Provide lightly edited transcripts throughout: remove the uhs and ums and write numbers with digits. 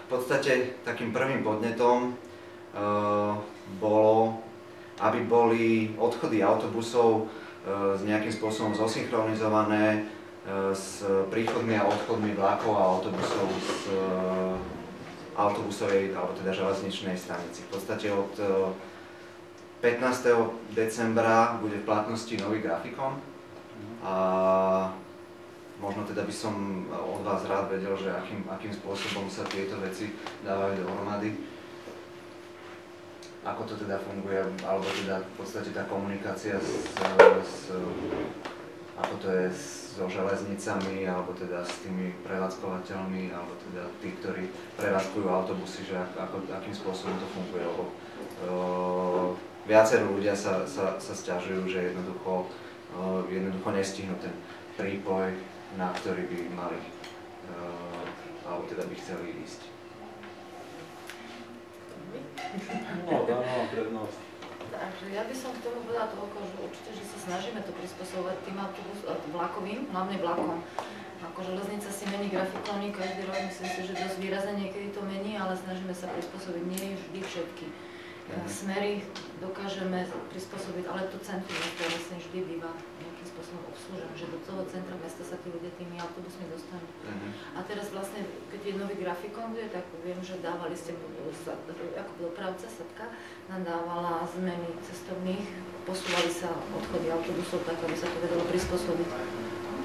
v podstate takým prvým podnetom bolo, aby boli odchody autobusov nejakým spôsobom zosynchronizované s príchodmi a odchodmi vlakov a autobusov z autobusovej alebo teda železničnej stanici. V podstate od 15. decembra bude v platnosti nový grafikon a možno teda by som od vás rád vedel, že akým spôsobom sa tieto veci dávajú dohromady. Ako to teda funguje, alebo teda v podstate tá komunikácia ako to je so železnicami, alebo teda s tými prevádzkovateľmi, alebo teda tí, ktorí prevádzkujú autobusy, že akým spôsobom to funguje, lebo viacerí ľudia sa sťažujú, že jednoducho nestihnú ten prípoj, na ktorý by mali, alebo teda by chceli ísť. No, dávam prednosť. Takže ja by som k tomu povedala toľko, že určite, že sa snažíme to prispôsobovať tým vlakovým, hlavne vlakom. Ako železnica si mení grafikóny každý rok, myslím si, že dosť výrazne niekedy to mení, ale snažíme sa prispôsobiť nie vždy všetky. Smery dokážeme prispôsobiť, ale to centrum mesta vlastne vždy býva nejakým spôsobom obslúžené, že do toho centra mesta sa tí ľudia tými autobusmi dostanú. A teraz vlastne, keď je nový grafikon bude, tak viem, že dávali ste, ako dopravca Satka, nám dávala zmeny cestovných, posúvali sa odchody autobusov tak, aby sa to vedelo prispôsobiť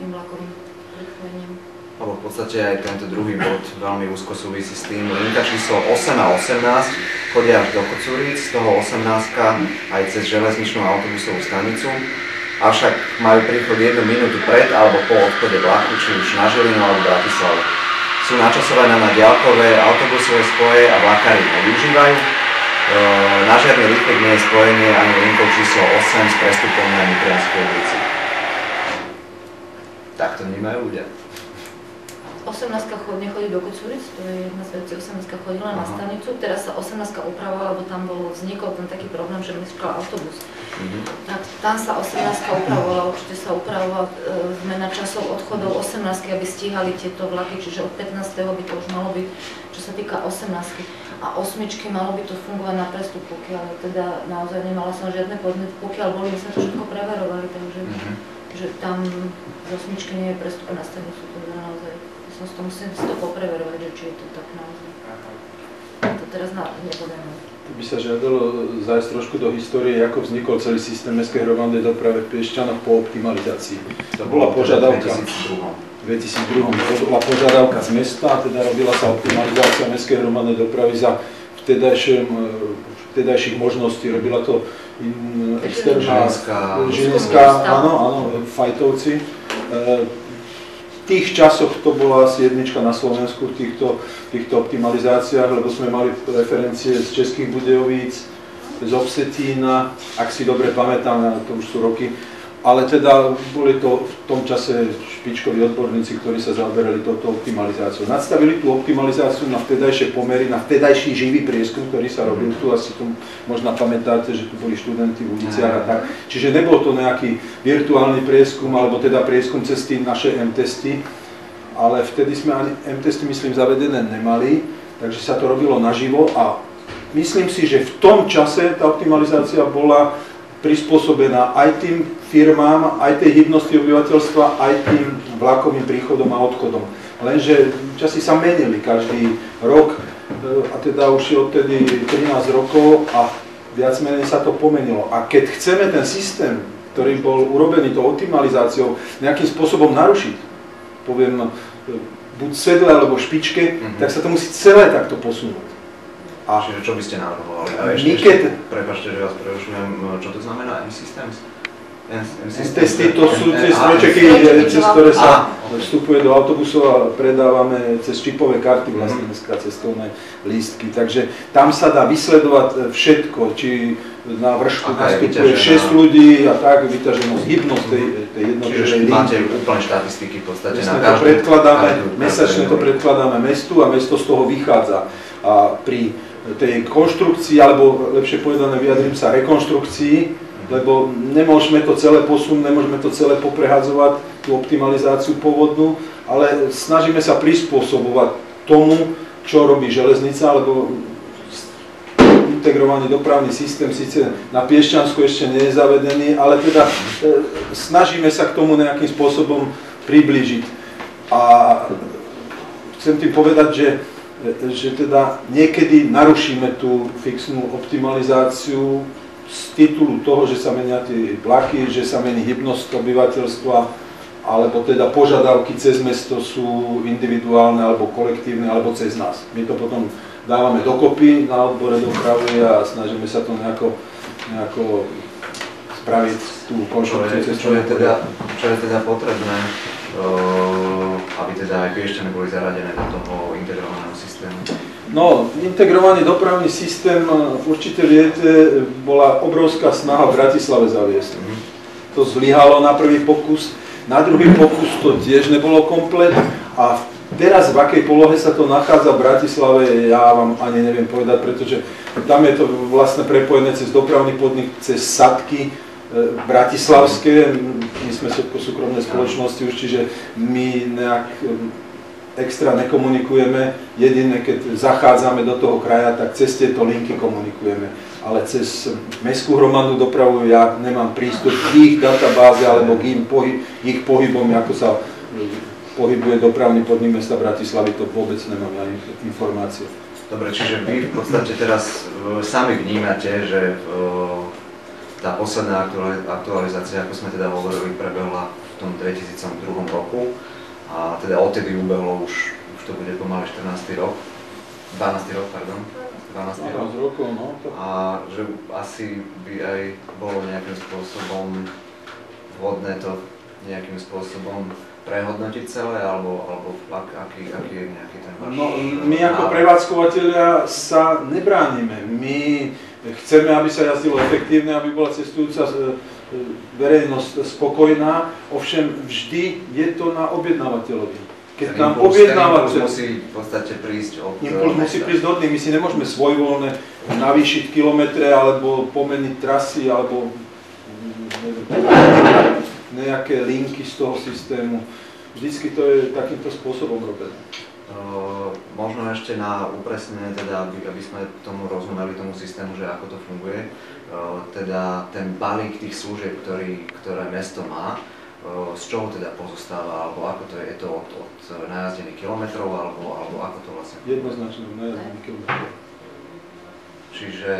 tým vlakovým prepojením. Lebo v podstate aj tento druhý bod veľmi úzko súvisí s tým. Linka číslo 8 a 18 chodia až do Kocúric, z toho 18 aj cez železničnú autobusovú stanicu. Avšak majú príchod 1 minútu pred alebo po odchode vlaku, či už na Žilinu alebo Bratislavu. Sú načasované na diaľkové autobusové spoje a vlakári nevyužívajú. Na žiadny rýchlych nie je spojenie ani linkou číslo 8 s prestupom na Nitrianskej ulici. Tak to vnímajú ľudia. 18 nechodí do Kocúric, to je jedna z vecí, 18 chodila na stanicu, teraz sa 18 upravovala, lebo tam vznikol ten taký problém, že meškal autobus. Tak tam sa 18 upravovala, určite sa upravovala zmena časov odchodov 18, aby stíhali tieto vlaky, čiže od 15. by to už malo byť, čo sa týka 18. A 8 malo by to fungovať na prestupky, ale teda naozaj nemala som žiadne podnety, pokiaľ boli, my sme to všetko preverovali, takže že tam z 8 nie je prestup na stanicu, teda naozaj. Musím si to popreverovať, či je to tak naozaj. To teraz nepoviem. By sa žiadalo zájsť trošku do histórie, ako vznikol celý systém mestskej hromadnej dopravy v Piešťanoch po optimalizácii. To bola požiadavka v 2002. To bola požiadavka z mesta, teda robila sa optimalizácia mestskej hromadnej dopravy za vtedajších možností. Robila to externá Žilinská, áno, Fajtovci. V tých časoch to bola asi jednička na Slovensku v týchto optimalizáciách, lebo sme mali referencie z Českých Budějovíc, z Obsetína, ak si dobre pamätám, to už sú roky, ale teda boli to v tom čase špičkoví odborníci, ktorí sa zaoberali touto optimalizáciou. Nadstavili tú optimalizáciu na vtedajšie pomery, na vtedajší živý prieskum, ktorý sa robil tu, asi tu možno pamätáte, že tu boli študenti v uliciach a tak. Čiže nebol to nejaký virtuálny prieskum, alebo teda prieskum cez tie naše M-testy, ale vtedy sme ani M-testy, myslím, zavedené nemali, takže sa to robilo naživo a myslím si, že v tom čase tá optimalizácia bola prispôsobená aj tým firmám, aj tej hybnosti obyvateľstva, aj tým vlakovým príchodom a odchodom. Lenže časy sa menili každý rok a teda už je odtedy 13 rokov a viac menej sa to pomenilo. A keď chceme ten systém, ktorý bol urobený tou optimalizáciou, nejakým spôsobom narušiť, poviem buď sedle alebo špičke, tak sa to musí celé takto posunúť. Čiže čo by ste navrhovali? Prepáčte, že vás prerušujem, čo to znamená M-Systems? M-testy to sú tie strojčeky, cez ktoré sa vstupuje do autobusov a predávame cez čipové karty, vlastne dneska cestovné lístky. Takže tam sa dá vysledovať všetko, či na vršku nastupuje 6 ľudí a tak, vyťaženosť, hybnosť tej jednotlivej linky. Čiže máte úplne štatistiky v podstate na každú. Mesačne to predkladáme mestu a mesto z toho vychádza. A pri tej konštrukcii, alebo lepšie povedané, vyjadrím sa, rekonštrukcii, lebo nemôžeme to celé posunúť, nemôžeme to celé poprehadzovať, tú optimalizáciu pôvodnú, ale snažíme sa prispôsobovať tomu, čo robí železnica, lebo integrovaný dopravný systém síce na Piešťansku ešte nie je zavedený, ale teda snažíme sa k tomu nejakým spôsobom priblížiť. A chcem tým povedať, že teda niekedy narušíme tú fixnú optimalizáciu z titulu toho, že sa menia tie vlaky, že sa mení hybnosť obyvateľstva, alebo teda požiadavky cez mesto sú individuálne alebo kolektívne, alebo cez nás. My to potom dávame dokopy na odbore dopravy a snažíme sa to nejako spraviť tú konštrukciu. Čo je teda potrebné, aby teda aj Piešťany boli zaradené do toho integrovaného systému? No, integrovaný dopravný systém, určite viete, bola obrovská snaha v Bratislave zaviesť. To zlyhalo na prvý pokus, na druhý pokus to tiež nebolo komplet a teraz v akej polohe sa to nachádza v Bratislave, ja vám ani neviem povedať, pretože tam je to vlastne prepojené cez dopravný podnik, cez sadky bratislavské, my sme všetko súkromné spoločnosti už, čiže my nejak extra nekomunikujeme, jediné, keď zachádzame do toho kraja, tak cez tieto linky komunikujeme. Ale cez mestskú hromadnú dopravu ja nemám prístup k ich databáze alebo k ich pohybom, ako sa pohybuje dopravný podnik mesta Bratislavy, to vôbec nemám ani informácie. Dobre, čiže vy v podstate teraz sami vnímate, že tá posledná aktualizácia, ako sme teda hovorili, prebehla v tom 2002 roku a teda odtedy ubehlo už to bude pomaly 12. rok, pardon. 12 rokov, no. A že asi by aj bolo nejakým spôsobom vhodné to nejakým spôsobom prehodnotiť celé, alebo aký je nejaký ten váš... No, my ako prevádzkovateľia sa nebránime. My chceme, aby sa jazdilo efektívne, aby bola cestujúca verejnosť spokojná, ovšem vždy je to na objednávateľovi. Keď tam objednávateľ... musí v podstate prísť od... Impuls musí prísť od nich, my si nemôžeme svojvoľne navýšiť kilometre, alebo pomeniť trasy, alebo nejaké linky z toho systému. Vždycky to je takýmto spôsobom robené. Možno ešte na upresnenie, teda, aby sme tomu rozumeli, tomu systému, že ako to funguje. Teda ten balík tých služieb, ktoré mesto má, z čoho teda pozostáva, alebo ako to je to od najazdených kilometrov, alebo ako to vlastne? Jednoznačne od najazdených kilometrov. Čiže...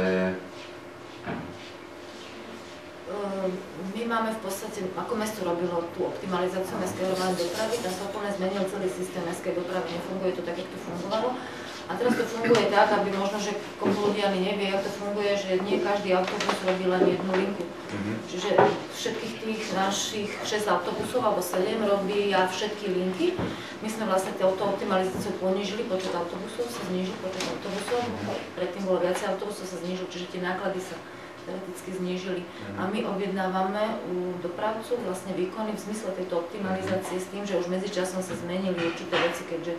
My máme v podstate, ako mesto robilo tú optimalizáciu mestskej hromadnej dopravy, tam sa úplne zmenil celý systém mestskej dopravy, nefunguje to tak, jak to fungovalo. A teraz to funguje tak, aby možno, že kopu ľudí ani nevie, jak to funguje, že nie každý autobus robí len jednu linku. Čiže všetkých tých našich 6 autobusov alebo 7 robí všetky linky. My sme vlastne touto optimalizáciou ponížili počet autobusov, sa znížil počet autobusov, predtým bolo viacej autobusov, sa znížil, čiže tie náklady sa teoreticky znížili. A my objednávame u dopravcu vlastne výkony v zmysle tejto optimalizácie s tým, že už medzičasom sa zmenili určité veci, keďže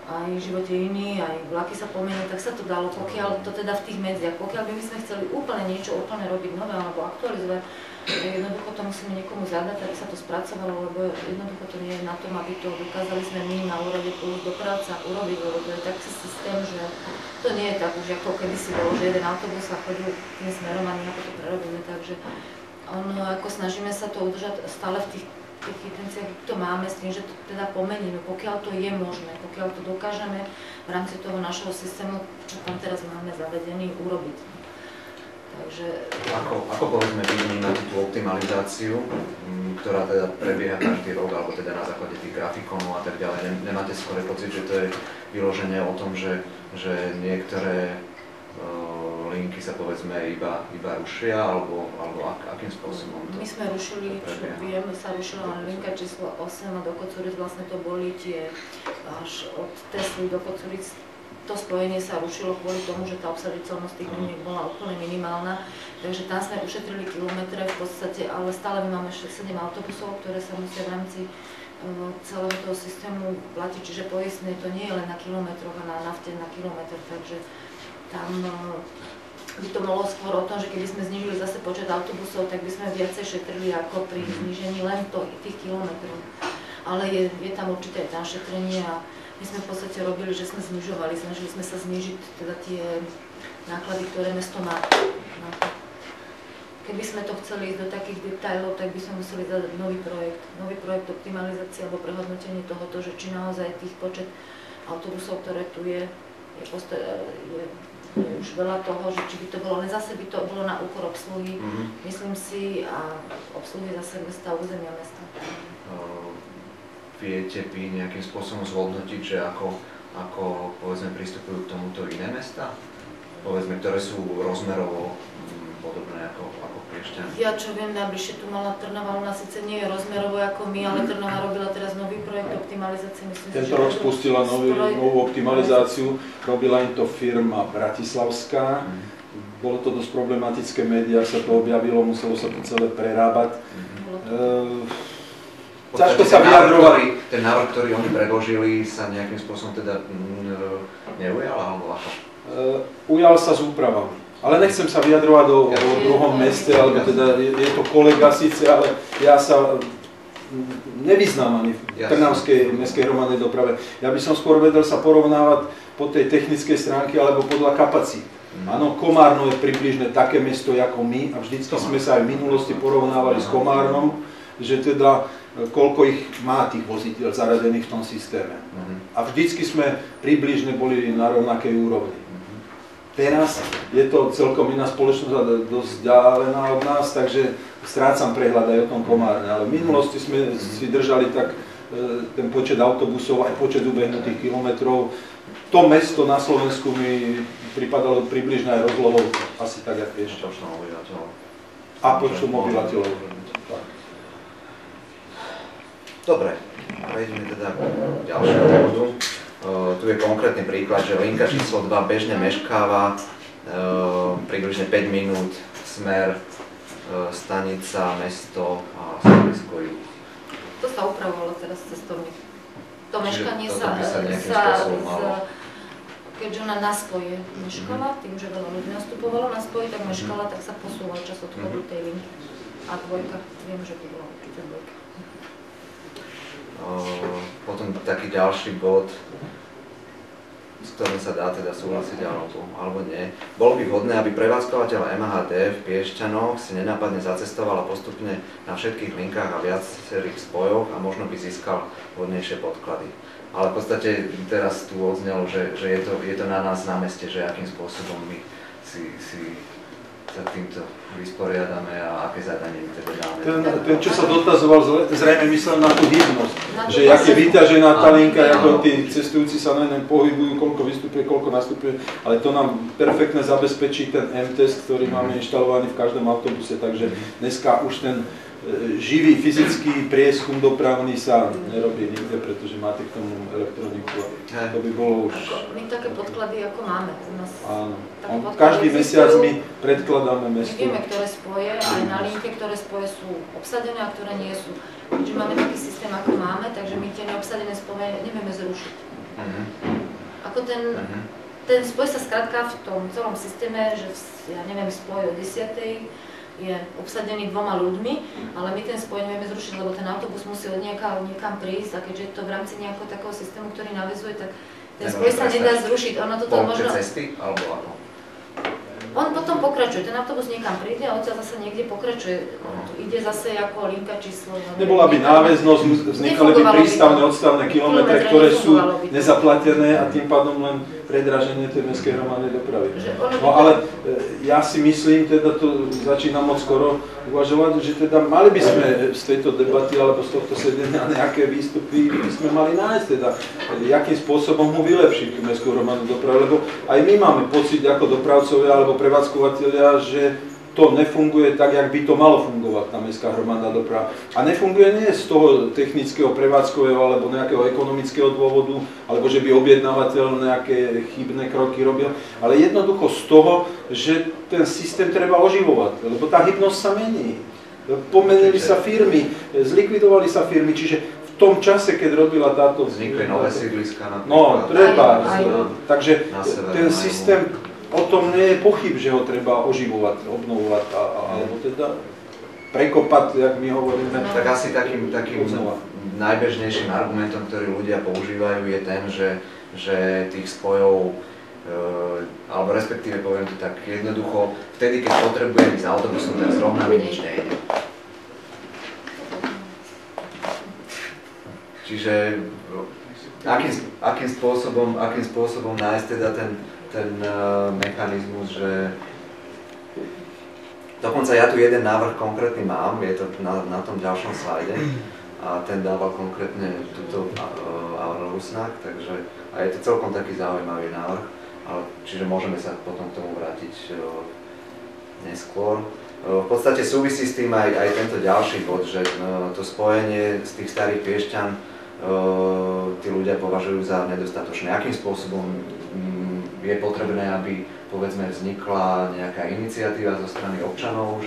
aj v živote iný, aj vlaky sa pomenili, tak sa to dalo, pokiaľ to teda v tých medziach. Pokiaľ by my sme chceli úplne niečo úplne robiť nové alebo aktualizovať, jednoducho to musíme niekomu zadať, aby sa to spracovalo, lebo jednoducho to nie je na tom, aby to dokázali sme my na úrade plus dopravca urobiť, lebo to je taký systém, že to nie je tak už ako kedysi bolo, že jeden autobus sa chodil tým smerom a my ako to prerobíme, takže ako snažíme sa to udržať stále v tých intenciách, to máme s tým, že to teda pomeníme, pokiaľ to je možné, pokiaľ to dokážeme v rámci toho našeho systému, čo tam teraz máme zavedený, urobiť. Takže... Ako povedzme vnímať tú optimalizáciu, ktorá teda prebieha každý rok, alebo teda na základe tých grafikonov a tak ďalej, nemáte skôr pocit, že to je vyloženie o tom, že niektoré linky sa povedzme iba rušia, alebo akým spôsobom to? My sme rušili, čo viem, sa rušila len linka číslo 8 a do Kocúric, vlastne to boli tie až od Tesly do Kocúric. To spojenie sa rušilo kvôli tomu, že tá obsaditeľnosť tých liniek bola úplne minimálna, takže tam sme ušetrili kilometre v podstate, ale stále my máme 7 autobusov, ktoré sa musia v rámci celého toho systému platiť, čiže poistné to nie je len na kilometroch a na nafte na kilometr, takže tam by to bolo skôr o tom, že keby sme znížili zase počet autobusov, tak by sme viacej šetrili ako pri znížení len tých kilometrov. Ale je tam určité aj tam šetrenie a my sme v podstate robili, že sme znižovali, snažili sme sa znižiť teda tie náklady, ktoré mesto má na to. Keby sme to chceli ísť do takých detailov, tak by sme museli dať nový projekt optimalizácie alebo prehodnotenie tohoto, že či naozaj tých počet autobusov, ktoré tu je už veľa toho, že či by to bolo, len zase by to bolo na úkor obsluhy, myslím si, a obsluhy zase mesta, územia mesta. Viete vy nejakým spôsobom zhodnotiť, že ako povedzme pristupujú k tomuto iné mesta? Povedzme, ktoré sú rozmerovo podobné ako Piešťany. Ja čo viem, najbližšie tu mala Trnava, ona síce nie je rozmerovo ako my, ale Trnava robila teraz nový projekt optimalizácie. Tento rok spustila novú optimalizáciu, robila im to firma bratislavská. Bolo to dosť problematické, v médiách sa to objavilo, muselo sa to celé prerábať. Ťažko sa vyjadrovali. Ten návrh, ktorý oni predložili, sa nejakým spôsobom teda neujal, alebo ako? Ujal sa s úpravami. Ale nechcem sa vyjadrovať o druhom meste, alebo teda je to kolega síce, ale ja sa nevyznám ani v Trnavskej mestskej hromadnej doprave. Ja by som skôr vedel sa porovnávať po tej technickej stránke alebo podľa kapacít. Áno, Komárno je približne také mesto ako my a vždycky sme sa aj v minulosti porovnávali s Komárnom, že teda koľko ich má tých vozidiel zaradených v tom systéme. A vždycky sme približne boli na rovnakej úrovni. Teraz je to celkom iná spoločnosť a dosť ďalená od nás, takže strácam prehľad aj o tom Komárne. Ale v minulosti sme si držali tak ten počet autobusov aj počet ubehnutých kilometrov. To mesto na Slovensku mi pripadalo približne aj rozlohou, asi tak, jak vieš. A počtom obyvateľov. Dobre, prejdeme teda k ďalšiemu bodu. Tu je konkrétny príklad, že linka číslo 2 bežne meškáva približne 5 minút, smer stanica, mesto a Slovensko juh. To sa upravovalo teraz cestovník. To meškanie keďže ona na spoje meškala, tým, že veľa ľudí nastupovalo na spoje, tak meškala, tak sa posúval čas odchodu tej linky. A dvojka, viem, že to bola určite dvojka. Potom taký ďalší bod, s ktorým sa dá teda súhlasiť alebo nie. Bolo by vhodné, aby prevádzkovateľ MHD v Piešťanoch si nenápadne zacestoval postupne na všetkých linkách a viacerých spojoch a možno by získal vhodnejšie podklady. Ale v podstate teraz tu odznelo, že je to na nás na meste, že akým spôsobom my si sa týmto vysporiadame a aké zadanie teda dáme. Ten, čo sa dotazoval, zrejme myslel na tú hybnosť, že jak je vyťažená tá linka, ako tí cestujúci sa na ňom pohybujú, koľko vystupuje, koľko nastupuje, ale to nám perfektne zabezpečí ten M-test, ktorý máme inštalovaný v každom autobuse, takže dneska už ten živý fyzický prieskum dopravný sa nerobí nikde, pretože máte k tomu elektroniku. To by bolo už... My také podklady ako máme u nás. Áno. Každý mesiac my predkladáme mesto. My vieme, ktoré spoje, aj na linke, ktoré spoje sú obsadené a ktoré nie sú. Keďže máme taký systém, ako máme, takže my tie neobsadené spoje nevieme zrušiť. Ako ten spoj sa skrátka v tom celom systéme, že ja neviem, spoj o 10. je obsadený 2 ľuďmi, ale my ten spoj nevieme zrušiť, lebo ten autobus musí niekam prísť a keďže je to v rámci nejakého takého systému, ktorý navezuje, tak ten spoj sa nedá zrušiť. Ono toto možno... cesty alebo ako? On potom pokračuje, ten autobus niekam príde a odtiaľ zase niekde pokračuje. Ide zase ako linka číslo. Nebola by náväznosť, vznikali by prístavné odstavné kilometre, ktoré sú nezaplatené a tým pádom len predraženie tej mestskej hromadnej dopravy. No ale ja si myslím, teda to začínam moc skoro uvažovať, že teda mali by sme z tejto debaty alebo z tohto sedenia nejaké výstupy by sme mali nájsť, teda jakým spôsobom mu vylepšiť tú mestskú hromadnú dopravu, lebo aj my máme pocit ako dopravcovia alebo prevádzkovateľia, že to nefunguje tak, jak by to malo fungovať, tá mestská hromadná doprava. A nefunguje nie z toho technického, prevádzkového alebo nejakého ekonomického dôvodu, alebo že by objednávateľ nejaké chybné kroky robil, ale jednoducho z toho, že ten systém treba oživovať, lebo tá hybnosť sa mení. Pomenili sa firmy, zlikvidovali sa firmy, čiže v tom čase, keď robila táto... Vznikli nové sídliska napríklad. No, treba. Takže ten systém... O tom nie je pochyb, že ho treba oživovať, obnovovať, alebo teda prekopať, jak my hovoríme. Tak asi takým najbežnejším argumentom, ktorý ľudia používajú, je ten, že tých spojov, alebo respektíve poviem to tak jednoducho, vtedy, keď potrebujem ísť autobusom, tak zrovna mi nič nejde. Čiže akým spôsobom nájsť teda ten mechanizmus, že dokonca ja tu jeden návrh konkrétny mám, je to na tom ďalšom slajde a ten dával konkrétne túto Aurorusnak, takže a je to celkom taký zaujímavý návrh, čiže môžeme sa potom k tomu vrátiť neskôr. V podstate súvisí s tým aj tento ďalší bod, že to spojenie z tých starých Piešťan tí ľudia považujú za nedostatočné. Akým spôsobom je potrebné, aby povedzme vznikla nejaká iniciatíva zo strany občanov,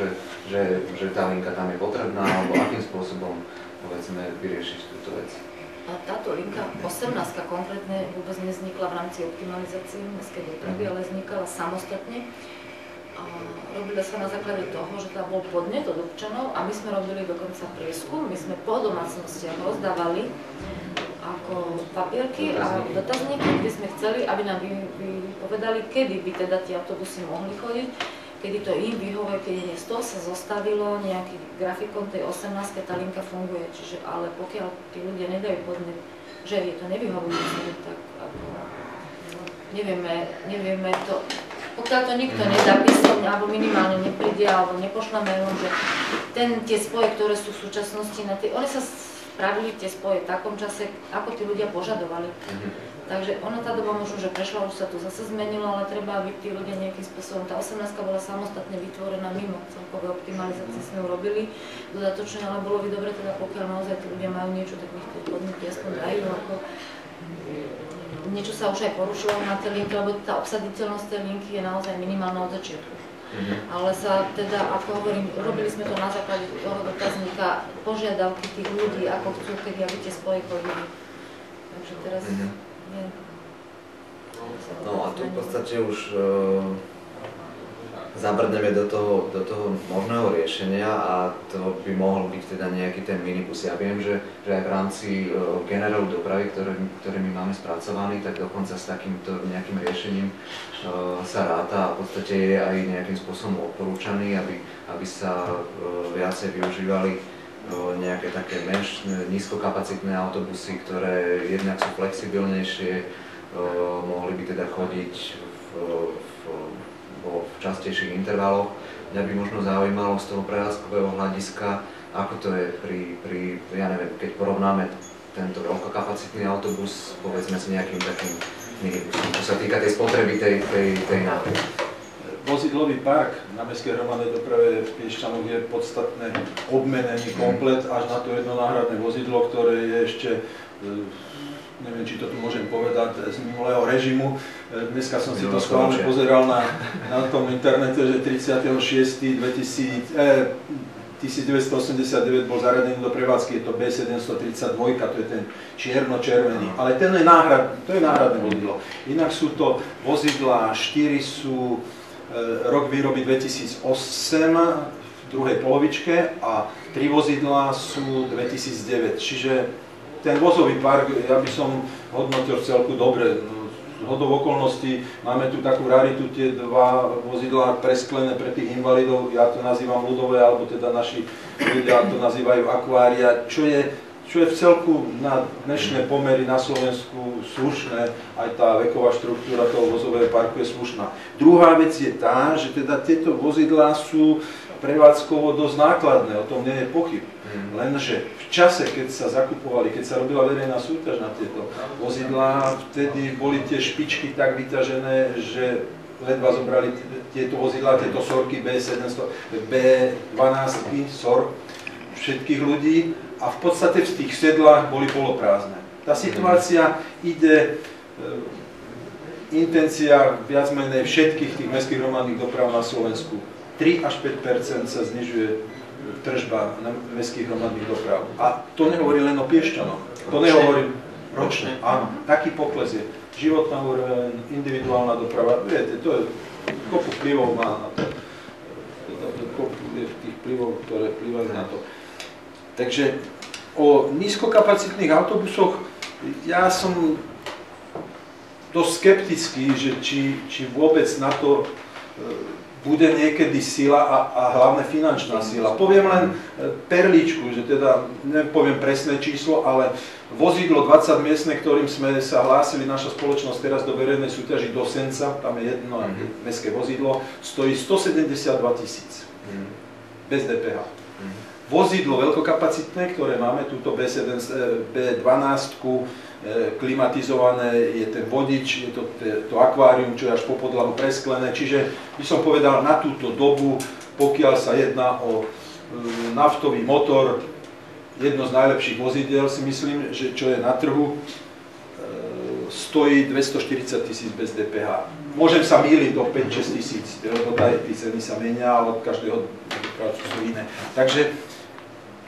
že tá linka tam je potrebná, alebo akým spôsobom povedzme vyriešiť túto vec? A táto linka 18 konkrétne vôbec nevznikla v rámci optimalizácie mestskej dopravy, ale vznikala samostatne. A robila sa na základe toho, že tam bol podnet od občanov a my sme robili dokonca prieskum, my sme po domácnostiach rozdávali ako papierky a dotazníky, kde sme chceli, aby nám povedali, kedy by teda tie autobusy mohli chodiť, kedy to im vyhovuje, keď je z toho sa zostavilo nejaký grafikon tej 18, tá linka funguje, čiže ale pokiaľ tí ľudia nedajú podnet, že je to nevyhovujúce, tak ako nevieme to. Pokiaľ to nikto nedá písomne, alebo minimálne nepríde, alebo nepošle mailom, že tie spoje, ktoré sú v súčasnosti na tie, oni sa spravili tie spoje v takom čase, ako tí ľudia požadovali. Takže ono tá doba možno, že prešla, už sa to zase zmenilo, ale treba, aby tí ľudia nejakým spôsobom, tá 18 bola samostatne vytvorená mimo celkové optimalizácie, sme ju robili dodatočne, ale bolo by dobre teda, pokiaľ naozaj tí ľudia majú niečo, tak nech tie podmienky aspoň dajú, ako niečo sa už aj porušilo na tej linke, lebo tá obsaditeľnosť tej linky je naozaj minimálna od začiatku. Ale sa teda, ako hovorím, robili sme to na základe toho dotazníka, požiadavky tých ľudí, ako chcú, kedy aby tie spoje chodili. Takže teraz nie. No a tu v podstate už zabrdneme do toho možného riešenia a to by mohol byť teda nejaký ten minibus. Ja viem, že aj v rámci generálu dopravy, ktoré my máme spracovaný, tak dokonca s takýmto nejakým riešením sa ráta a v podstate je aj nejakým spôsobom odporúčaný, aby sa viacej využívali nejaké také nízkokapacitné autobusy, ktoré jednak sú flexibilnejšie, mohli by teda chodiť v častejších intervaloch. Mňa by možno zaujímalo z toho prevádzkového hľadiska, ako to je ja neviem, keď porovnáme tento veľkokapacitný autobus, povedzme s nejakým takým minibusom, čo sa týka tej spotreby tej náklady. Vozidlový park na mestskej hromadnej doprave v Piešťanoch je podstatne obmenený komplet až na to jedno náhradné vozidlo, ktoré je ešte neviem, či to tu môžem povedať, z minulého režimu. Dneska som si to schválne pozeral na tom internete, že 1989 bol zaradený do prevádzky, je to B732, to je ten čierno-červený. Ale ten je náhradné vozidlo. Inak sú to vozidlá, 4 sú rok výroby 2008, v druhej polovičke a 3 vozidlá sú 2009. Čiže ten vozový park, ja by som hodnotil celku dobre. Z hodou okolností máme tu takú raritu, tie 2 vozidlá presklené pre tých invalidov, ja to nazývam ľudové, alebo teda naši ľudia to nazývajú akvária, čo je v celku na dnešné pomery na Slovensku slušné, aj tá veková štruktúra toho vozového parku je slušná. Druhá vec je tá, že teda tieto vozidlá sú prevádzkovo dosť nákladné, o tom nie je pochyb. Lenže v čase, keď sa zakupovali, keď sa robila verejná súťaž na tieto vozidlá, vtedy boli tie špičky tak vyťažené, že ledva zobrali tieto vozidlá, tieto sorky B700, B12, SOR, všetkých ľudí a v podstate v tých sedlách boli poloprázdne. Tá situácia ide, intencia viac menej všetkých tých mestských hromadných doprav na Slovensku. 3 až 5% sa znižuje tržba na mestských hromadných doprav. A to nehovorí len o Piešťanoch. To nehovorí ročne. Áno, taký pokles je. Životná úroveň, individuálna doprava, viete, to je kopu vplyvov má na to. Kopu je tých vplyvov, ktoré vplyvajú na to. Takže o nízkokapacitných autobusoch ja som dosť skeptický, že či vôbec na to bude niekedy sila a hlavne finančná sila. Poviem len perličku, že teda nepoviem presné číslo, ale vozidlo 20 miestne, ktorým sme sa hlásili, naša spoločnosť teraz do verejnej súťaži do Senca, tam je jedno mestské vozidlo, stojí 172 000 bez DPH. Vozidlo veľkokapacitné, ktoré máme, túto B12, klimatizované, je ten vodič, je to akvárium, čo je až po podlahu presklené, čiže by som povedal na túto dobu, pokiaľ sa jedná o naftový motor, jedno z najlepších vozidiel si myslím, že čo je na trhu, stojí 240 000 bez DPH. Môžem sa mýliť do 5-6 tisíc, lebo tie ceny sa menia, ale od každého sú iné. Takže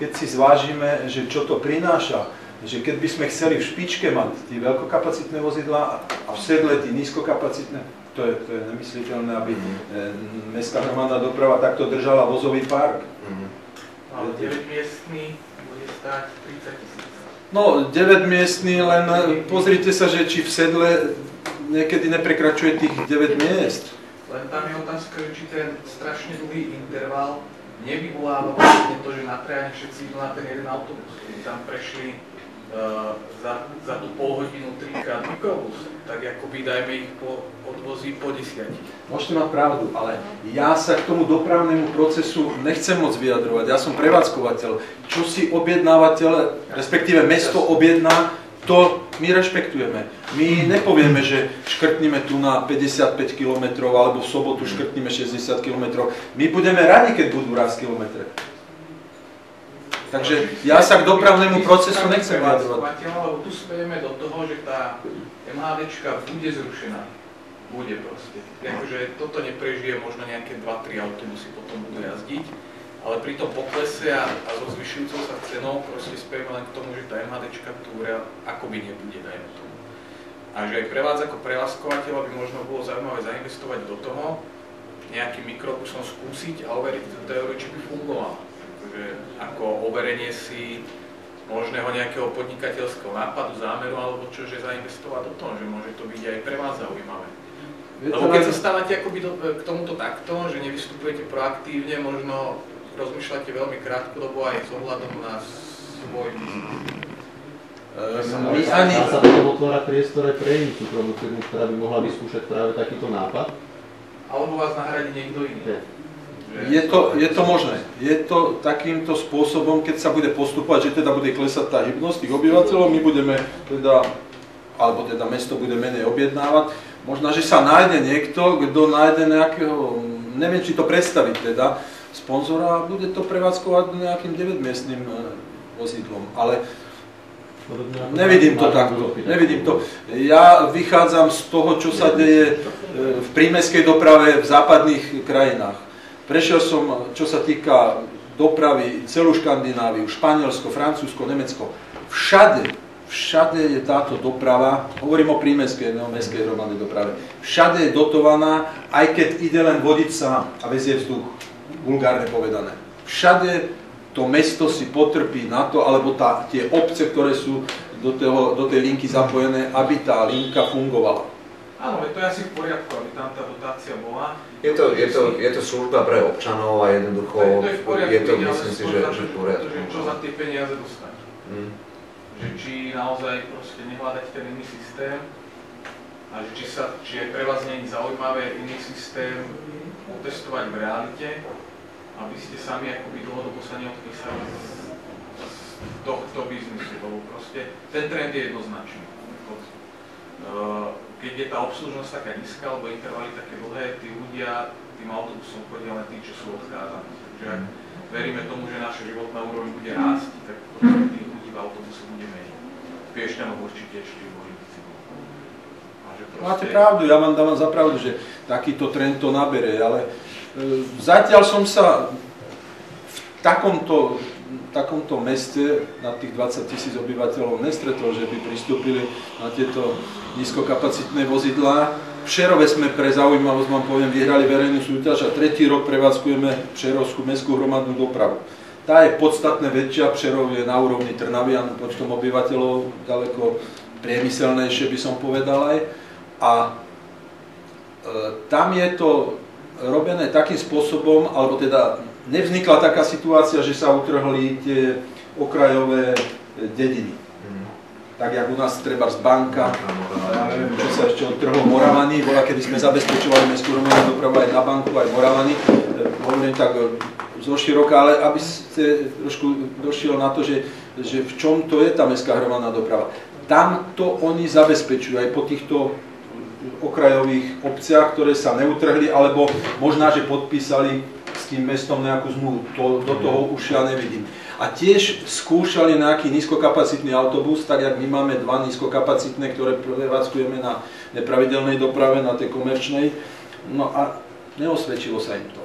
keď si zvážime, že čo to prináša, že keď by sme chceli v špičke mať tie veľkokapacitné vozidlá a v sedle tie nízkokapacitné, to je nemysliteľné, aby mestská hromadná doprava takto držala vozový park. Ale 9-miestný bude stáť 30 000. No, 9-miestný, len pozrite sa, že či v sedle niekedy neprekračuje tých 9 miest. Len tam je otázka, že či ten strašne dlhý interval nevyvoláva vlastne to, že na Trajane všetci idú na ten jeden autobus. Keď tam prešli za tú polhodinu 3-krát mikrobus, tak akoby dajme ich odvozí po 10. Môžete mať pravdu, ale ja sa k tomu dopravnému procesu nechcem moc vyjadrovať. Ja som prevádzkovateľ. Čo si objednávateľ, respektíve mesto objedná, to my rešpektujeme. My nepovieme, že škrtneme tu na 55 km alebo v sobotu škrtneme 60 km. My budeme radi, keď budú raz kilometre. Takže ja sa k dopravnému procesu nechcem vyjadrovať. Lebo tu spejeme do toho, že tá MHDčka bude zrušená. Bude proste. Takže toto neprežije, možno nejaké 2-3 autobusy potom budú jazdiť. Ale pri tom poklese a so zvyšujúcou sa cenou proste spejeme len k tomu, že tá MHDčka tu akoby nebude, dajme tomu. A že aj pre vás ako prevádzkovateľa by možno bolo zaujímavé zainvestovať do toho, nejakým mikrobusom skúsiť a overiť tú teóriu, či by fungovala. Ako overenie si možného nejakého podnikateľského nápadu, zámeru alebo čo, že zainvestovať do toho, že môže to byť aj pre vás zaujímavé. Lebo keď sa stávate akoby k tomuto takto, že nevystupujete proaktívne, možno rozmýšľate veľmi krátkodobo aj s ohľadom na svoj Dá sa potom otvárať priestore pre inú súkromnú firmu, ktorá by mohla vyskúšať práve takýto nápad? Alebo vás nahradí niekto iný? Je to možné. Je to takýmto spôsobom, keď sa bude postupovať, že teda bude klesať tá hybnosť tých obyvateľov, my budeme teda, alebo teda mesto bude menej objednávať. Možno, že sa nájde niekto, kto nájde nejakého, neviem, či to predstaviť teda, sponzora a bude to prevádzkovať nejakým 9-miestnym vozidlom. Ale nevidím to takto. Nevidím to. Ja vychádzam z toho, čo sa deje v prímestskej doprave v západných krajinách. Prešiel som, čo sa týka dopravy, celú Škandináviu, Španielsko, Francúzsko, Nemecko. Všade je táto doprava, hovorím o prímestskej, ne o mestskej hromadnej doprave, všade je dotovaná, aj keď ide len vodič sám a vezie vzduch, vulgárne povedané. Všade to mesto si potrpí na to, alebo tie obce, ktoré sú do tej linky zapojené, aby tá linka fungovala. Áno, to je asi v poriadku, aby tam tá dotácia bola. Je to služba pre občanov a jednoducho je to myslím si, že v poriadku. Čo za tie peniaze dostať. Že či naozaj proste nehľadať ten iný systém a že či je pre vás nie zaujímavé iný systém otestovať v realite, aby ste sami akoby dlhodobo sa neodpísali z tohto biznisu, lebo proste ten trend je jednoznačný. Keď je tá obslužnosť taká nízka, alebo intervaly také dlhé, tí ľudia tým autobusom chodia len tí, čo sú odkázaní. Takže ak veríme tomu, že naša životná úroveň bude rásť, tak tých ľudí v autobuse bude menej. V Piešťanoch určite ešte boli bicyklov. Máte pravdu, ja vám dávam za pravdu, že takýto trend to nabere, ale zatiaľ som sa v takomto meste na tých 20 000 obyvateľov nestretol, že by pristúpili na tieto nízkokapacitné vozidlá. V Šerove sme pre zaujímavosť, vám poviem, vyhrali verejnú súťaž a 3. rok prevádzkujeme Šerovskú mestskú hromadnú dopravu. tá je podstatne väčšia, Přerov je na úrovni Trnavy a počtom obyvateľov ďaleko priemyselnejšie, by som povedal aj. A tam je to robené takým spôsobom, alebo teda nevznikla taká situácia, že sa utrhli tie okrajové dediny. Tak jak u nás trebárs banka, ja neviem, čo sa ešte odtrhlo Moravany, bola, kedy sme zabezpečovali mestskú hromadnú dopravu aj na banku, aj Moravany, hovorím tak zoširoka, ale aby ste trošku došiel na to, že v čom to je tá mestská hromadná doprava. Tam to oni zabezpečujú aj po týchto okrajových obciach, ktoré sa neutrhli, alebo možná, že podpísali s tým mestom nejakú zmluvu. Do toho už ja nevidím. A tiež skúšali nejaký nízkokapacitný autobus, tak jak my máme dva nízkokapacitné, ktoré prevádzkujeme na nepravidelnej doprave, na tej komerčnej. No a neosvedčilo sa im to.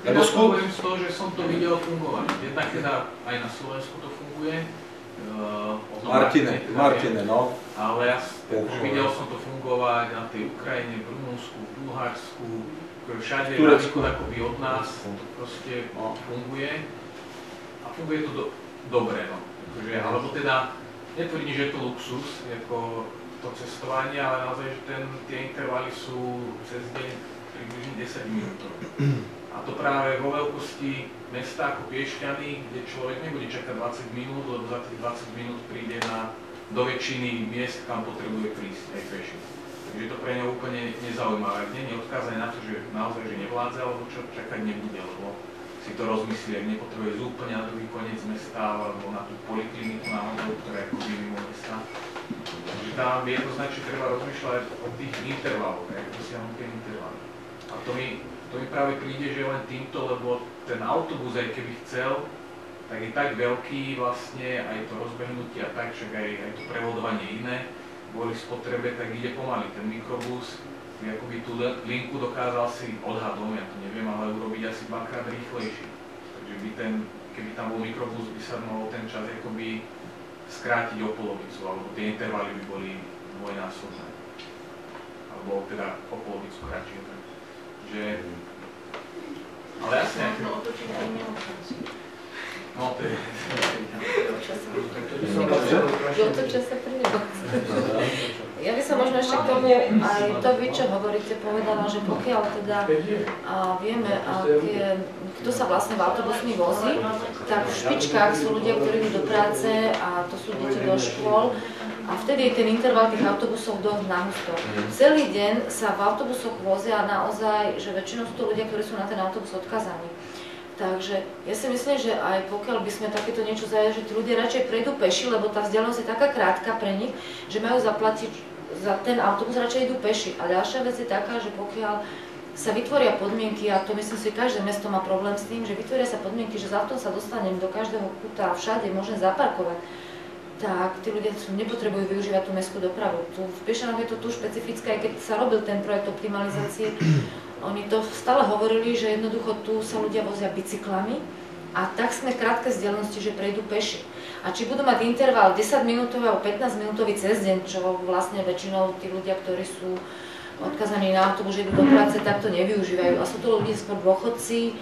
Ja hovorím z toho, že som to videl fungovať. Jednak teda aj na Slovensku to funguje. Martine, no. Ale ja videl som to fungovať na tej Ukrajine, v Rumunsku, v Bulharsku, všade na východ akoby od nás to proste funguje. A funguje to dobre, no. Alebo teda, netvrdím, že je to luxus, ako to cestovanie, ale naozaj, že tie intervaly sú cez deň približne 10 minút. A to práve vo veľkosti mesta ako Piešťany, kde človek nebude čakať 20 minút, lebo za tých 20 minút príde do väčšiny miest, kam potrebuje prísť aj peši. Takže to pre ňa úplne nezaujímavé. Nie je odkázané na to, že naozaj že nevládze, alebo čo čakať nebude, lebo si to rozmyslí, ak nepotrebuje ísť úplne na druhý koniec mesta, alebo na tú polikliniku náhodou, ktorá je akoby mimo mesta. Takže tam jednoznačne treba rozmýšľať o tých intervaloch, ako dosiahnuť tie intervaly. A to mi práve príde, že len týmto, lebo ten autobus, aj keby chcel, tak je tak veľký vlastne, aj to rozbehnutie a tak, však aj to prevodovanie iné, kvôli spotrebe, tak ide pomaly. Ten mikrobus by akoby tú linku dokázal si odhadom, ja to neviem, ale urobiť asi dvakrát rýchlejší. Takže keby tam bol mikrobus, by sa mohol ten čas akoby skrátiť o polovicu, alebo tie intervaly by boli dvojnásobné. Alebo teda o polovicu kratšie. Ale jasne. Možno otočiť aj neotočiť. No, to je... Otočia sa príliš. Ja by som možno ešte k tomu, aj to vy, čo hovoríte, povedala, že pokiaľ teda vieme, kto sa vlastne v autobusmi vozí, tak v špičkách sú ľudia, ktorí idú do práce a to sú deti do škôl. A vtedy je ten interval tých autobusov dosť nahusto. Celý deň sa v autobusoch vozia naozaj, že väčšinou sú to ľudia, ktorí sú na ten autobus odkazaní. Takže ja si myslím, že aj pokiaľ by sme takéto niečo zajali, že tí ľudia radšej prejdú peši, lebo tá vzdialenosť je taká krátka pre nich, že majú zaplatiť za ten autobus, radšej idú peši. A ďalšia vec je taká, že pokiaľ sa vytvoria podmienky, a to myslím si, každé mesto má problém s tým, že vytvoria sa podmienky, že za to sa dostanem do každého kúta a všade môžem zaparkovať, tak tí ľudia nepotrebujú využívať tú mestskú dopravu. Tu v Piešťanoch je to tu špecifické, aj keď sa robil ten projekt optimalizácie, oni to stále hovorili, že jednoducho tu sa ľudia vozia bicyklami a tak sme krátke vzdialenosti, že prejdú peši. A či budú mať interval 10 minútový alebo 15 minútový cez deň, čo vlastne väčšinou tí ľudia, ktorí sú odkazaní na autobus, že idú do práce, tak to nevyužívajú. A sú to ľudia skôr dôchodci,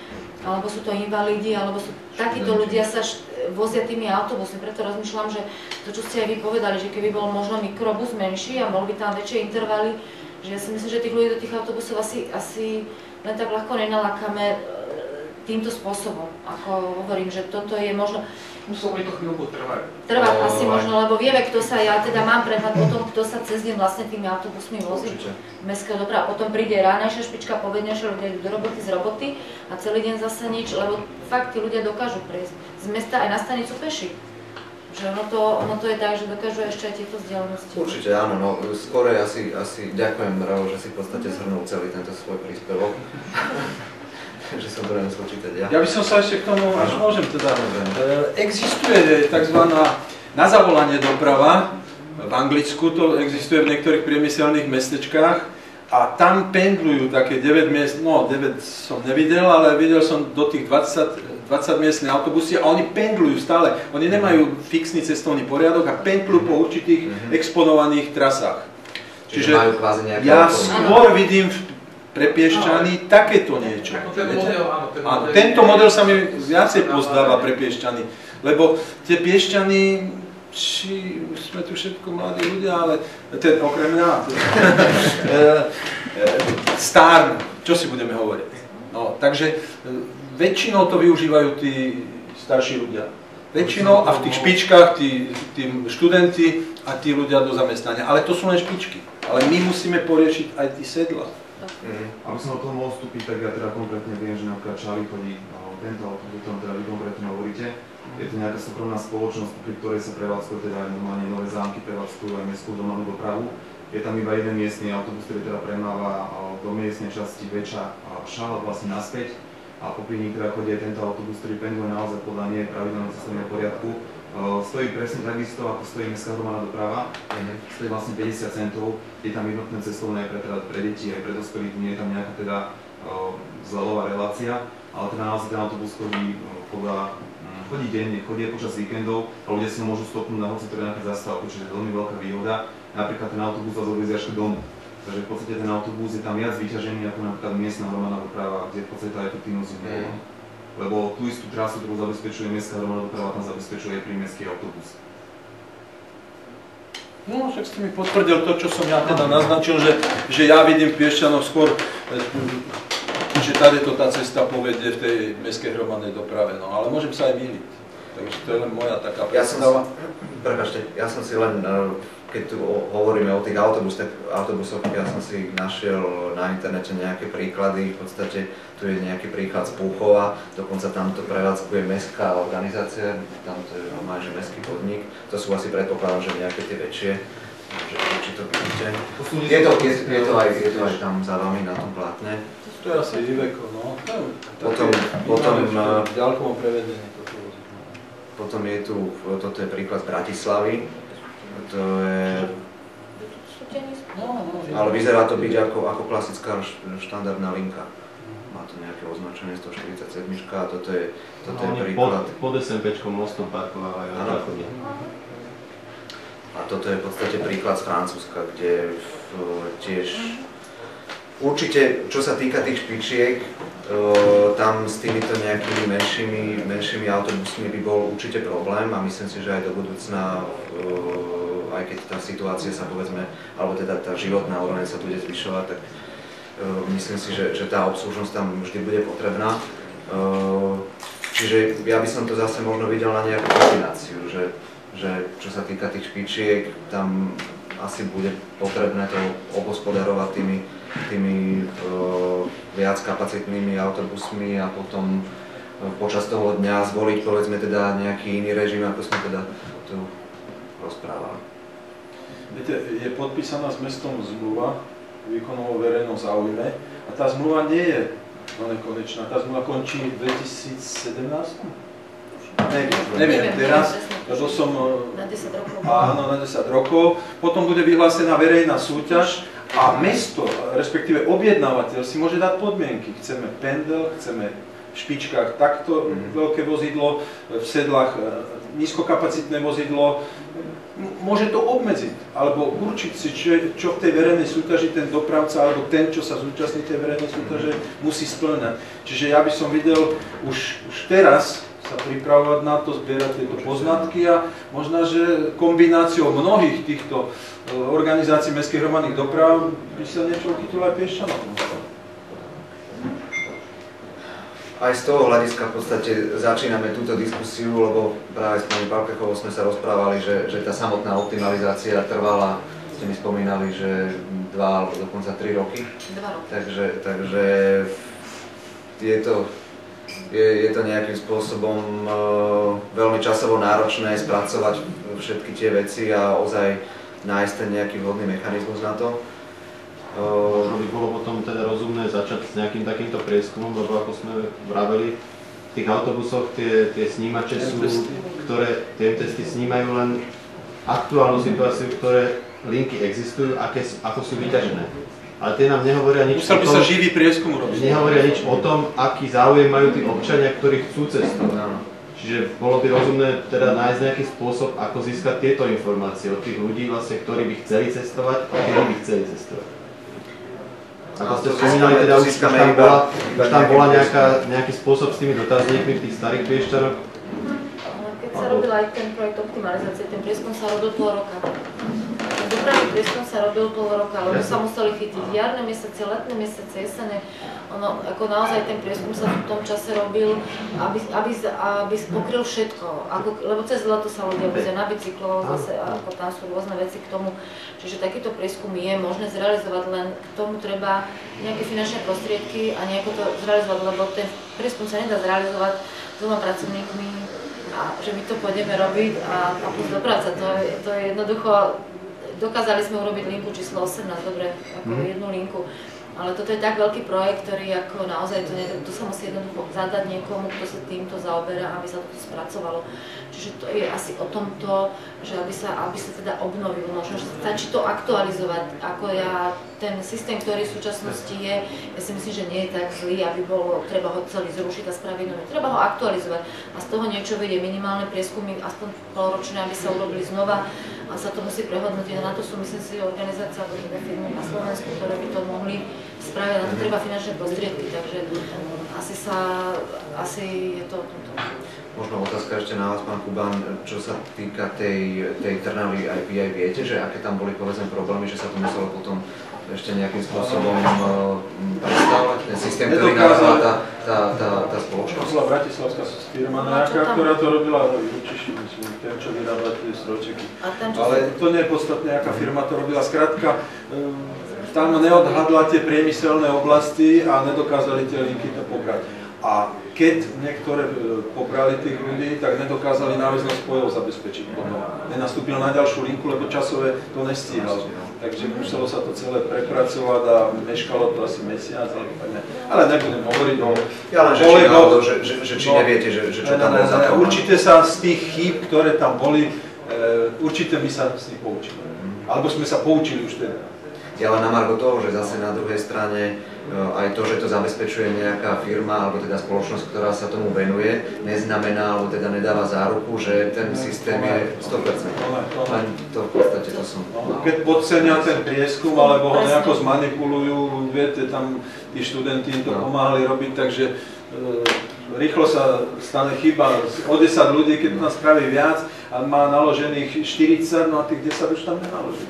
alebo sú to invalidi, alebo sú takíto ľudia sa vozia tými autobusmi. Preto rozmýšľam, že to, čo ste aj vy povedali, že keby bol možno mikrobus menší a bol by tam väčšie intervaly, že ja si myslím, že tých ľudí do tých autobusov asi len tak ľahko nenalakáme týmto spôsobom. Ako hovorím, že toto je možno... Muselo by to chvíľku trvať. Trvať asi možno, lebo vieme, kto sa, ja teda mám prehľad o tom, kto sa cez deň vlastne tými autobusmi vozí. Mestská doprava. Potom príde ránejšia špička, povednejšia, ľudia idú do roboty, z roboty a celý deň zase nič, lebo fakt tí ľudia dokážu prejsť z mesta aj na stanicu peši. Že ono to je tak, že dokážu ešte aj tieto vzdialenosti. Určite áno, no skôr asi ďakujem Ravo, že si v podstate zhrnul celý tento svoj príspevok. Že som to nemusel čítať ja. Ja by som sa ešte k tomu, až môžem teda, existuje tzv. Na zavolanie doprava, v Anglicku to existuje v niektorých priemyselných mestečkách a tam pendlujú také 9 miest, no 9 som nevidel, ale videl som do tých 20 miestne autobusy a oni pendlujú stále. Oni nemajú fixný cestovný poriadok a pendlujú po určitých exponovaných trasách. Čiže majú kvázi nejaké ja skôr vidím pre Piešťany takéto niečo. Ten model, áno, tento model sa mi viacej pozdáva pre Piešťany, lebo tie Piešťany, či sme tu všetko mladí ľudia, ale okrem mňa, stárnu, čo si budeme hovoriť. No, takže väčšinou to využívajú tí starší ľudia. Väčšinou a v tých špičkách tí študenti a tí ľudia do zamestnania. Ale to sú len špičky. Ale my musíme poriešiť aj tí sedla. Aby som o tom mohol vstúpiť, tak ja teda konkrétne viem, že napríklad Charlie chodí tento autobus, tom teda vy konkrétne hovoríte. Je to nejaká súkromná spoločnosť, pri ktorej sa prevádzkujú teda aj normálne Nové Zámky, prevádzkujú aj mestskú hromadnú dopravu. Je tam iba jeden miestny autobus, ktorý teda premáva do miestnej časti Beča a Pšal vlastne naspäť. A popri nich teda chodí aj tento autobus, ktorý pendluje naozaj podľa nie pravidelného cestovného poriadku. Stojí presne takisto, ako stojí mestská hromadná doprava. Stojí vlastne 50 centov. Je tam jednotné cestovné pre deti aj pre dospelých, nie je tam nejaká teda zľadová relácia. Ale teda naozaj ten autobus chodí denne, chodí aj počas víkendov a ľudia si ho môžu stopnúť na hoci ktoré nejaké zastávky, čiže je veľmi veľká výhoda. Napríklad ten autobus vás odvezie až k domu. Takže v podstate ten autobus je tam viac vyťažený ako napríklad miestna hromadná doprava, kde v podstate tá efektívnosť je nula. Lebo tú istú trasu, ktorú zabezpečuje mestská hromadná doprava, tam zabezpečuje aj prímestský autobus. No, však ste mi potvrdil to, čo som ja teda naznačil, že ja vidím v Piešťanoch skôr, že tady to tá cesta povedie v tej mestskej hromadnej doprave, no ale môžem sa aj myliť. Takže to je len moja taká predstava. Ja som si len, keď tu hovoríme o tých autobusoch, ja som si našiel na internete nejaké príklady, v podstate tu je nejaký príklad z Púchova, dokonca tam to prevádzkuje mestská organizácia, tam to je normálne, že mestský podnik, to sú asi predpokladám, že nejaké tie väčšie, či to vidíte. Je to aj tam za vami na tom plátne. To je asi Iveco, no. Potom v ďalkovom prevedení toto vozidlo. Potom je tu, toto je príklad z Bratislavy. To je... Ale vyzerá to byť ako klasická štandardná linka. Má to nejaké označenie 147 a toto je príklad. Pod SMPčkom mostom parkovávajú aj záchodne. A toto je v podstate príklad z Francúzska, kde tiež... Určite, čo sa týka tých špičiek, tam s týmito nejakými menšími autobusmi by bol určite problém a myslím si, že aj do budúcna, aj keď tá situácia sa povedzme, alebo teda tá životná úroveň sa bude zvyšovať, tak myslím si, že tá obslužnosť tam vždy bude potrebná. Čiže ja by som to zase možno videl na nejakú kombináciu, že čo sa týka tých špičiek, tam asi bude potrebné to obospodarovať tými viac kapacitnými autobusmi a potom počas toho dňa zvoliť povedzme teda nejaký iný režim, ako sme teda tu rozprávali. Viete, je podpísaná s mestom zmluva výkonovo verejnom záujme a tá zmluva nie je nekonečná, tá zmluva končí v 2017? Neviem teraz, lebo som... Na 10 rokov. Áno, na 10 rokov. Potom bude vyhlásená verejná súťaž a mesto, respektíve objednávateľ si môže dať podmienky. Chceme pendel, chceme v špičkách takto veľké vozidlo, v sedlách nízkokapacitné vozidlo. Môže to obmedziť, alebo určiť si, čo v tej verejnej súťaži ten dopravca, alebo ten, čo sa zúčastní tej verejnej súťaže, musí spĺňať. Čiže ja by som videl už teraz sa pripravovať na to, zbierať tieto poznatky a možno, že kombináciou mnohých týchto organizácií mestských hromadných doprav by sa niečo chytilo aj Piešťanov. Aj z toho hľadiska v podstate začíname túto diskusiu, lebo práve s pani Palkechovou sme sa rozprávali, že tá samotná optimalizácia trvala, ste mi spomínali, že 2 alebo dokonca 3 roky. 2 roky. Takže je to nejakým spôsobom veľmi časovo náročné spracovať všetky tie veci a ozaj nájsť ten nejaký vhodný mechanizmus na to. Možno by bolo potom teda rozumné začať s nejakým takýmto prieskumom, lebo ako sme vraveli, v tých autobusoch tie snímače sú, ktoré tie testy snímajú len aktuálnu situáciu, ktoré linky existujú, ako sú vyťažené. Ale tie nám nehovoria nič musel by sa živý prieskum robiť. Nehovoria nič o tom, aký záujem majú tí občania, ktorí chcú cestovať. Čiže bolo by rozumné teda nájsť nejaký spôsob, ako získať tieto informácie od tých ľudí, vlastne, ktorí by chceli cestovať a ktorí by chceli cestovať. Ako ste spomínali, teda už tam bola nejaký spôsob s tými dotazníkmi v tých starých Piešťanoch? Keď sa robil aj ten projekt optimalizácie, ten prieskum sa robil pol roka. Dopravný prieskum sa robil pol roka, lebo sa museli chytiť jarné mesiace, letné mesiace, jesené. Ono, ako naozaj ten prieskum sa v tom čase robil, aby pokryl všetko. Lebo cez leto sa ľudia vozia na bicyklo, zase ako tam sú rôzne veci k tomu. Čiže takýto prieskum je možné zrealizovať, len k tomu treba nejaké finančné prostriedky a nejako to zrealizovať, lebo ten prieskum sa nedá zrealizovať s 2 pracovníkmi a že my to pôjdeme robiť a plus do práca. To je jednoducho. Dokázali sme urobiť linku číslo 18, dobre, ako jednu linku, ale toto je tak veľký projekt, ktorý ako naozaj to sa musí jednoducho zadať niekomu, kto sa týmto zaoberá, aby sa to spracovalo. Čiže to je asi o tomto, že aby sa teda obnovil, možno, že stačí to aktualizovať, ako ten systém, ktorý v súčasnosti je, ja si myslím, že nie je tak zlý, aby bolo treba ho celý zrušiť a spraviť nový. Treba ho aktualizovať a z toho niečo vedie, minimálne prieskumy, aspoň polročné, aby sa urobili znova a sa to musí prehodnotiť. A na to sú, myslím si, organizácie alebo teda firmy na Slovensku, ktoré by to mohli spraviť. Na to treba finančné prostriedky, takže asi je to o tomto. Možno otázka ešte na vás, pán Kuban, čo sa týka tej Trnavy IPI, viete, že aké tam boli povedzme problémy, že sa to muselo potom ešte nejakým spôsobom predstavovať, ten systém, ktorý navrhla tá spoločnosť? To bola bratislavská firma nejaká, ktorá to robila určite, myslím, ten, čo vyrábať tie strojčeky. Ale to nie je podstatné, aká firma to robila. Skrátka, tam neodhadla tie priemyselné oblasti a nedokázali tie linky to pobrať. A keď niektoré pobrali tých ľudí, tak nedokázali náväznosť spojov zabezpečiť. Nenastúpil na ďalšiu linku, lebo časové to nestíhal. Takže muselo sa to celé prepracovať a meškalo to asi mesiac. Ale nebudem hovoriť o... Ja len, že či neviete, že čo tam bolo za to. Určite sa z tých chýb, ktoré tam boli, určite my sa z nich poučili. Alebo sme sa poučili už teda. Ja len na margo toho, že zase na druhej strane aj to, že to zabezpečuje nejaká firma alebo teda spoločnosť, ktorá sa tomu venuje, neznamená alebo teda nedáva záruku, že ten systém je 100%. Len to v podstate to som... Keď podcenia ten prieskum alebo ho nejako zmanipulujú, viete, tam tí študenti im to pomáhali robiť, takže rýchlo sa stane chyba o 10 ľudí, keď nás spraví viac a má naložených 40, no a tých 10 už tam nenaloží.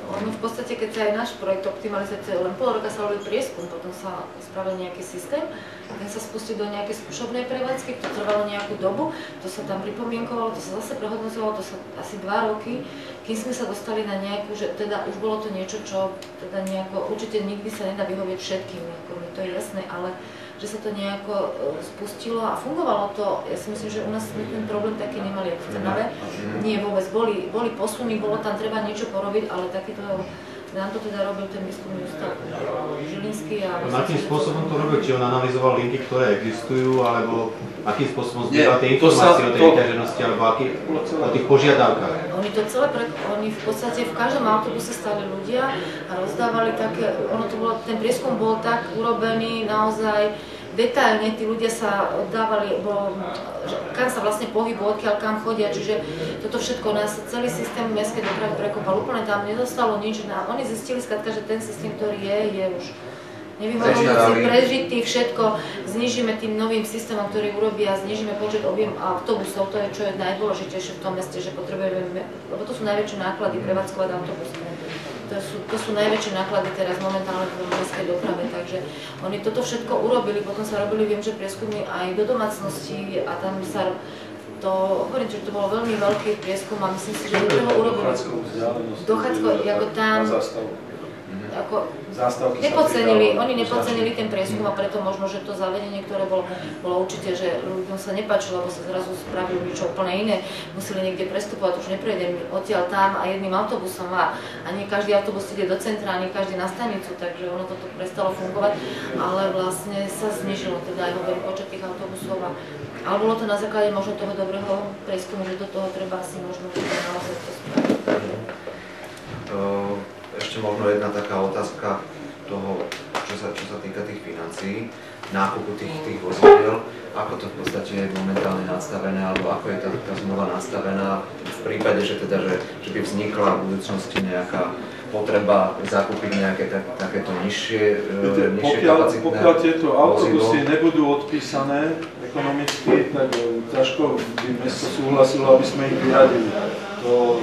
No v podstate, keď sa aj náš projekt optimalizácie, len pol roka sa robil prieskum, potom sa spravil nejaký systém, ten sa spustil do nejakej skúšobnej prevádzky, to trvalo nejakú dobu, to sa tam pripomienkovalo, to sa zase prehodnocovalo, to sa asi 2 roky, kým sme sa dostali na nejakú, že teda už bolo to niečo, čo teda nejako, určite nikdy sa nedá vyhovieť všetkým, to je jasné, ale že sa to nejako spustilo a fungovalo to. Ja si myslím, že u nás sme ten problém taký nemali ako v Trnave. Nie vôbec, boli posuny, bolo tam treba niečo porobiť, ale takýto, nám to teda robil ten výskumný ústav Žilinský a... Akým spôsobom to robil? Či on analyzoval linky, ktoré existujú, alebo akým spôsobom zbieral tie informácie o tej vyťaženosti, alebo o tých požiadavkách? Oni v podstate v každom autobuse stáli ľudia a rozdávali také, ten prieskum bol tak urobený naozaj detailne, tí ľudia sa dávali, kam sa vlastne pohybujú, odkiaľ kam chodia, čiže toto všetko nás, celý systém mestskej dopravy prekopal, úplne tam nedostalo nič, oni zistili skrátka, že ten systém, ktorý je už nevyhovujúci, prežitý, všetko, znižíme tým novým systémom, ktorý urobia, znižíme počet objem autobusov, to je čo je najdôležitejšie v tom meste, že potrebujeme, lebo to sú najväčšie náklady prevádzkovať autobus. To sú najväčšie náklady teraz momentálne v mestskej doprave, takže oni toto všetko urobili, potom sa robili, viem, že prieskumy aj do domácnosti a tam sa hovorím, že to bolo veľmi veľký prieskum a myslím si, že do toho urobili dochádzko, ako tam oni nepodcenili ten prieskum a preto možno, že to zavedenie, ktoré bolo určite, že ľuďom sa nepáčilo, lebo sa zrazu spravilo niečo úplne iné, museli niekde prestupovať, už neprejdem odtiaľ tam a jedným autobusom a nie každý autobus ide do centra, nie každý na stanicu, takže ono toto prestalo fungovať, ale vlastne sa znižilo teda aj hovorím počet tých autobusov ale bolo to na základe možno toho dobrého prieskumu, že do toho treba asi možno naozaj to spraviť. Ešte možno jedna taká otázka toho, čo sa týka tých financií, nákupu tých vozidiel, ako to v podstate je momentálne nastavené, alebo ako je tá zmluva nastavená v prípade, že by vznikla v budúcnosti nejaká potreba zakúpiť nejaké takéto nižšie kapacitné pokiaľ tieto autobusy nebudú odpísané ekonomicky, tak ťažko by mesto súhlasilo, aby sme ich vyradili. To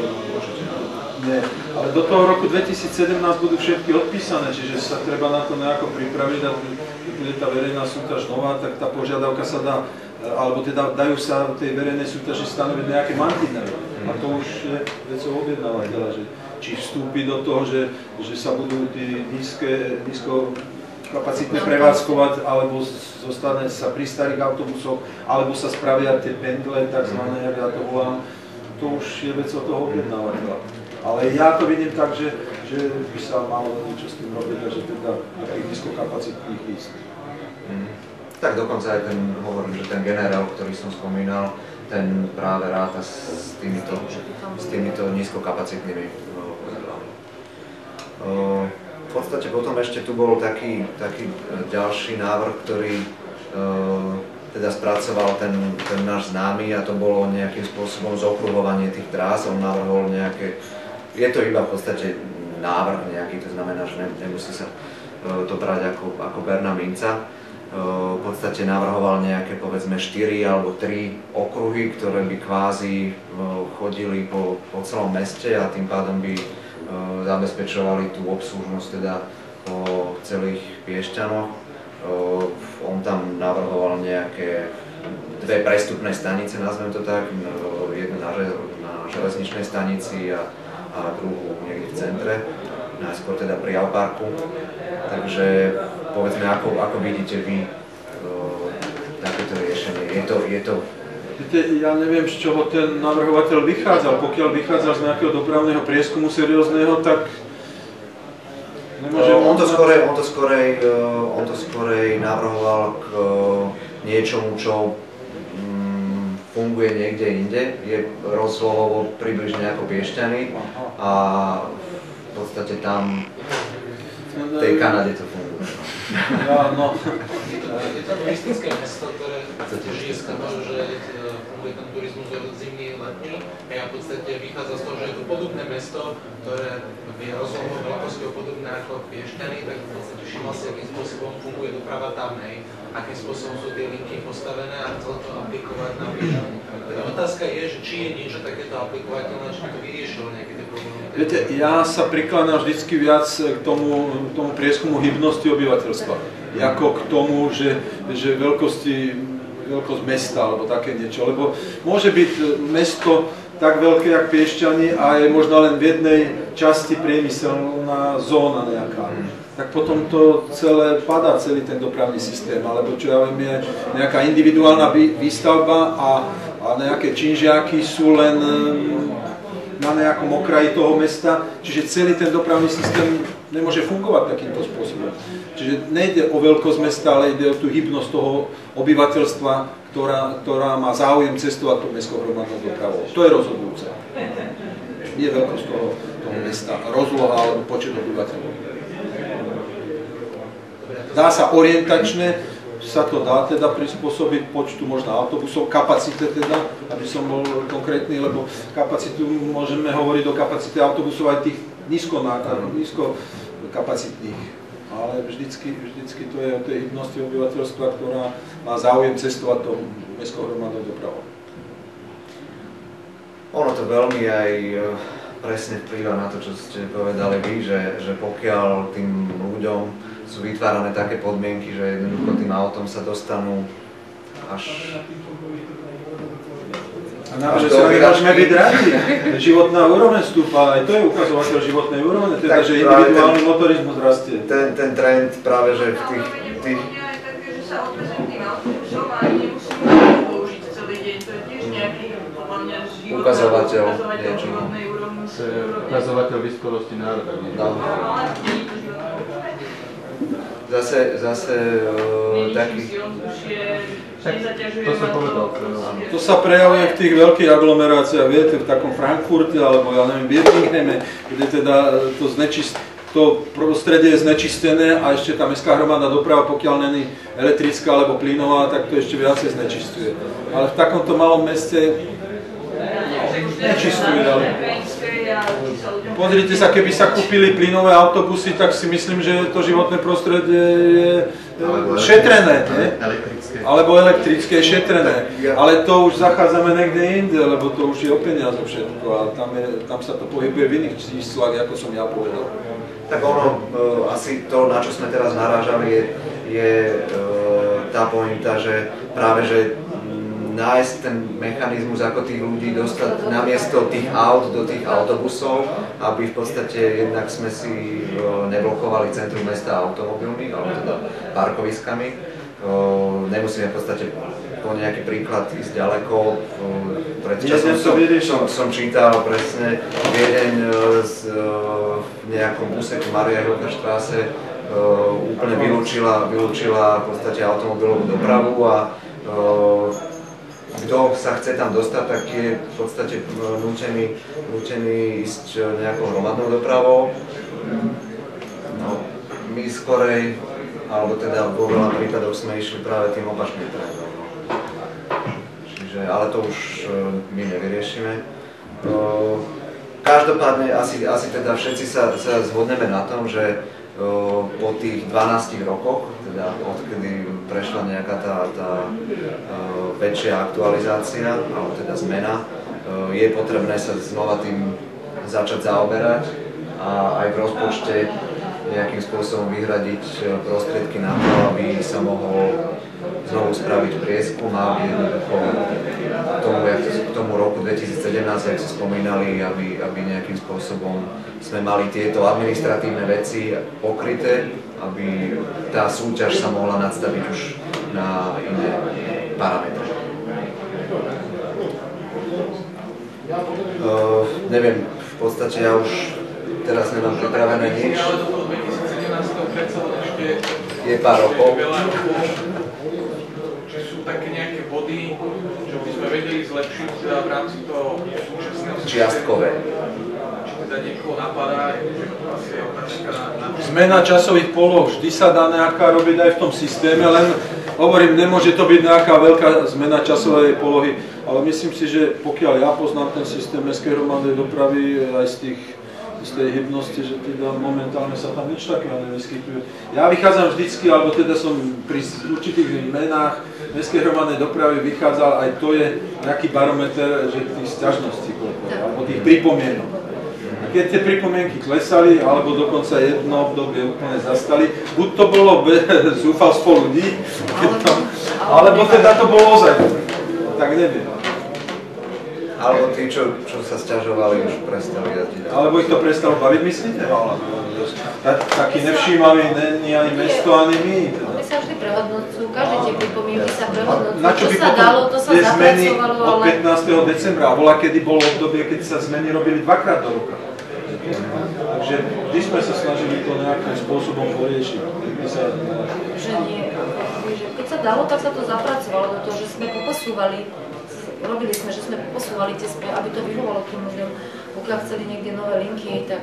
nie. Ale do toho roku 2017 budú všetky odpísané, čiže sa treba na to nejako pripraviť a bude tá verejná súťaž nová, tak tá požiadavka sa dá, alebo teda dajú sa tej verejnej súťaži stanoviť nejaké mantinely. A to už je vecou objednávateľa, že či vstúpi do toho, že sa budú tí nízkokapacitné prevádzkovať, alebo zostane sa pri starých autobusoch, alebo sa spravia tie pendle, takzvané, jak ja to volám, to už je vecou toho objednávateľa. Ale ja to vidím tak, že by sa malo niečo s tým robiť, že teda takých nízkokapacitných ísť. Tak dokonca aj hovorím, že ten generál, ktorý som spomínal, ten práve ráta s týmito nízkokapacitnými vozidlami. V podstate potom ešte tu bol taký ďalší návrh, ktorý teda spracoval ten náš známy, a to bolo nejakým spôsobom zokruhovanie tých trás. On navrhol nejaké, je to iba v podstate návrh nejaký, to znamená, že nemusí sa to brať ako berná minca. V podstate navrhoval nejaké, povedzme, 4 alebo 3 okruhy, ktoré by kvázi chodili po celom meste a tým pádom by zabezpečovali tú obslužnosť teda po celých Piešťanoch. On tam navrhoval nejaké 2 prestupné stanice, nazvem to tak, jednu na železničnej stanici a druhú niekde v centre, najskôr teda pri Alparku. Takže povedzme, ako vidíte vy takéto riešenie? Je to... Viete, ja neviem, z čoho ten navrhovateľ vychádzal. Pokiaľ vychádzal z nejakého dopravného prieskumu seriózneho, tak nemôžem... On to skorej navrhoval k niečomu, čo funguje niekde inde. Je rozlohovo približne ako Piešťany a v podstate tam v tej Kanade to funguje. No. Je to turistické mesto, ktoré žije z toho, že funguje ten turizmus zimný, letný, a v podstate vychádza z toho, že je to podobné mesto, ktoré je rozlohou veľkosťou podobné ako Piešťany, tak v podstate všimla si, akým spôsobom funguje doprava tam, akým spôsobom sú tie linky postavené a chcel to aplikovať na Piešťany. Teda otázka je, že či je niečo takéto aplikovateľné, či to vyriešilo nejaké tie problémy. Viete, ja sa prikláňam vždycky viac k tomu prieskumu hybnosti obyvateľstva, ako k tomu, že veľkosť mesta alebo také niečo. Lebo môže byť mesto tak veľké, jak Piešťany, a je možno len v jednej časti priemyselná zóna nejaká. Tak potom to celé padá, celý ten dopravný systém, alebo čo ja viem, je nejaká individuálna výstavba a nejaké činžiaky sú len na nejakom okraji toho mesta, čiže celý ten dopravný systém nemôže fungovať takýmto spôsobom. Čiže nejde o veľkosť mesta, ale ide o tú hybnosť toho obyvateľstva, ktorá má záujem cestovať tou mestskou hromadnou dopravou. To je rozhodujúce. Nie veľkosť toho mesta, rozloha alebo počet obyvateľov. Dá sa orientačne, sa to dá teda prispôsobiť počtu možno autobusov, kapacite teda, aby som bol konkrétny, lebo kapacitu môžeme hovoriť o kapacite autobusov aj tých nízkokapacitných. Ale vždycky to je o tej hybnosti obyvateľstva, ktorá má záujem cestovať tou mestskou hromadnou dopravou. Ono to veľmi aj presne vplýva na to, čo ste povedali vy, že pokiaľ tým ľuďom sú vytvárané také podmienky, že jednoducho tým autom sa dostanú až... A navyše sa môžeme byť radi. Životná úroveň stúpa, aj to je ukazovateľ životnej úrovne, teda že individuálny motorizmus rastie. Ten trend práve, že v tých... že sa odvezujú tým autobusom a nemusíme použiť celý deň, to je tiež nejaký, podľa mňa, ukazovateľ životnej úrovne. To je ukazovateľ vysporosti národa. Zase taký... To som povedal. To sa prejavuje v tých veľkých aglomeráciách, viete, v takom Frankfurte, alebo ja neviem, Birminghame, kde teda to prostredie je znečistené a ešte tá mestská hromadná doprava, pokiaľ není elektrická alebo plynová, tak to ešte viacej znečistuje. Ale v takomto malom meste nečistuje. Ukrajinskej a a či sa ľuďom... Pozrite sa, keby sa kúpili plynové autobusy, tak si myslím, že to životné prostredie je šetrené, nie? Alebo elektrické je šetrené. Ale to už zachádzame niekde inde, lebo to už je o peniaze všetko a tam sa to pohybuje v iných číslach, ako som ja povedal. Tak ono, asi to, na čo sme teraz narážali, je tá pointa, že práve že nájsť ten mechanizmus, ako tých ľudí dostať namiesto tých aut do tých autobusov, aby v podstate jednak sme si neblokovali centrum mesta automobilmi, alebo teda parkoviskami. Nemusíme v podstate po nejaký príklad ísť ďaleko. Pred časom som čítal presne Viedeň v nejakom úseku Mariahilfer Straße úplne vylúčila v podstate automobilovú dopravu a kto sa chce tam dostať, tak je v podstate nútený ísť nejakou hromadnou dopravou. No, my skorej, alebo teda vo veľa prípadoch sme išli práve tým opačným trendom. Čiže, ale to už my nevyriešime. Každopádne asi teda všetci sa zhodneme na tom, že po tých 12 rokoch, teda odkedy prešla nejaká tá väčšia aktualizácia, alebo teda zmena, je potrebné sa znova tým začať zaoberať a aj v rozpočte nejakým spôsobom vyhradiť prostriedky na to, aby sa mohol znovu spraviť prieskum a aby jednoducho k tomu roku 2017, jak si spomínali, aby nejakým spôsobom sme mali tieto administratívne veci pokryté, aby tá súťaž sa mohla nadstaviť už na iné parametre. Neviem, v podstate ja už teraz nemám pripravené nič. Ale do toho 2017 predsa ešte je pár rokov. Či sú také nejaké body, čo by sme vedeli zlepšiť v rámci toho súčasného systému? Čiastkové. Či teda niekoho napadá, že asi je otázka na... Zmena časových poloh vždy sa dá nejaká robiť aj v tom systéme, len hovorím, nemôže to byť nejaká veľká zmena časovej polohy, ale myslím si, že pokiaľ ja poznám ten systém mestskej hromadnej dopravy aj z tej hybnosti, že teda momentálne sa tam nič takého nevyskytuje. Ja vychádzam vždycky, alebo teda som pri určitých menách mestskej hromadnej dopravy vychádzal, aj to je nejaký barometer, že tých sťažností, alebo tých pripomienok. A keď tie pripomienky klesali, alebo dokonca jedno obdobie úplne zastali, buď to bolo zúfalstvo ľudí, alebo teda to bolo ozaj. Tak neviem. Alebo tí, čo sa sťažovali, už prestali jazdiť. Alebo ich to prestalo baviť, myslíte? Taký nevšímavý není ani mesto, ani my. Oni sa vždy prehodnocujú, každé tie pripomienky sa prehodnocujú. Na čo by sa dalo, to sa zapracovalo, od 15. decembra, a bola kedy bolo obdobie, keď sa zmeny robili dvakrát do roka. Takže vždy sme sa snažili to nejakým spôsobom poriešiť. Že nie. Keď sa dalo, tak sa to zapracovalo do toho, že sme poposúvali. Robili sme, že sme posúvali tie spoje, aby to vyhovalo tým ľuďom. Pokiaľ chceli niekde nové linky, tak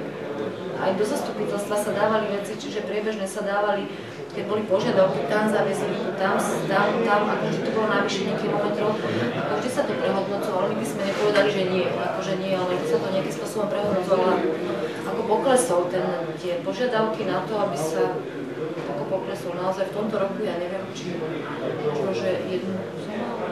aj do zastupiteľstva sa dávali veci, čiže priebežne sa dávali, keď boli požiadavky, tam zaviesli, tam, akože to bolo navýšenie kilometrov, vždy sa to prehodnocovalo, nikdy sme nepovedali, že nie, akože nie, ale vždy sa to nejakým spôsobom prehodnocovalo, ako poklesol tie požiadavky na to, aby sa ako poklesol naozaj v tomto roku, ja neviem, či možno, že jednu som mala.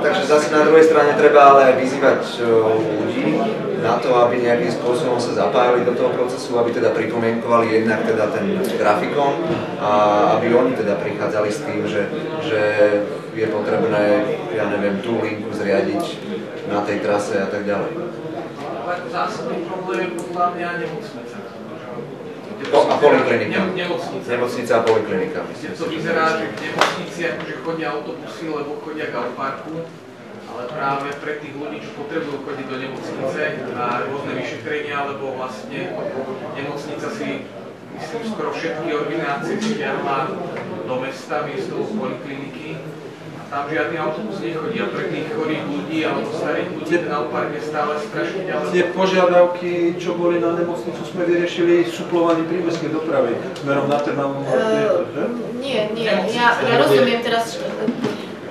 Takže zase na druhej strane treba ale aj vyzývať ľudí na to, aby nejakým spôsobom sa zapájali do toho procesu, aby teda pripomienkovali jednak teda ten grafikon a aby oni teda prichádzali s tým, že je potrebné, ja neviem, tú linku zriadiť na tej trase a tak ďalej. Zásadný problém je podľa mňa nemocnica. A poliklinika. Nemocnica a poliklinika. To vyzerá, že v nemocnici akože chodia autobusy, lebo chodia k autoparku, ale práve pre tých ľudí, čo potrebujú chodiť do nemocnice na rôzne vyšetrenia, lebo vlastne nemocnica si, myslím, skoro všetky ordinácie stiahla do mesta miesto polikliniky. Tam žiadny autobus nechodí a pre tých chorých ľudí alebo starých ľudí ten autopark je stále strašne ďalej. Tie požiadavky, čo boli na nemocnicu, sme vyriešili suplovaní prímestskej dopravy smerom na Trnavu. Nie, ja rozumiem teraz,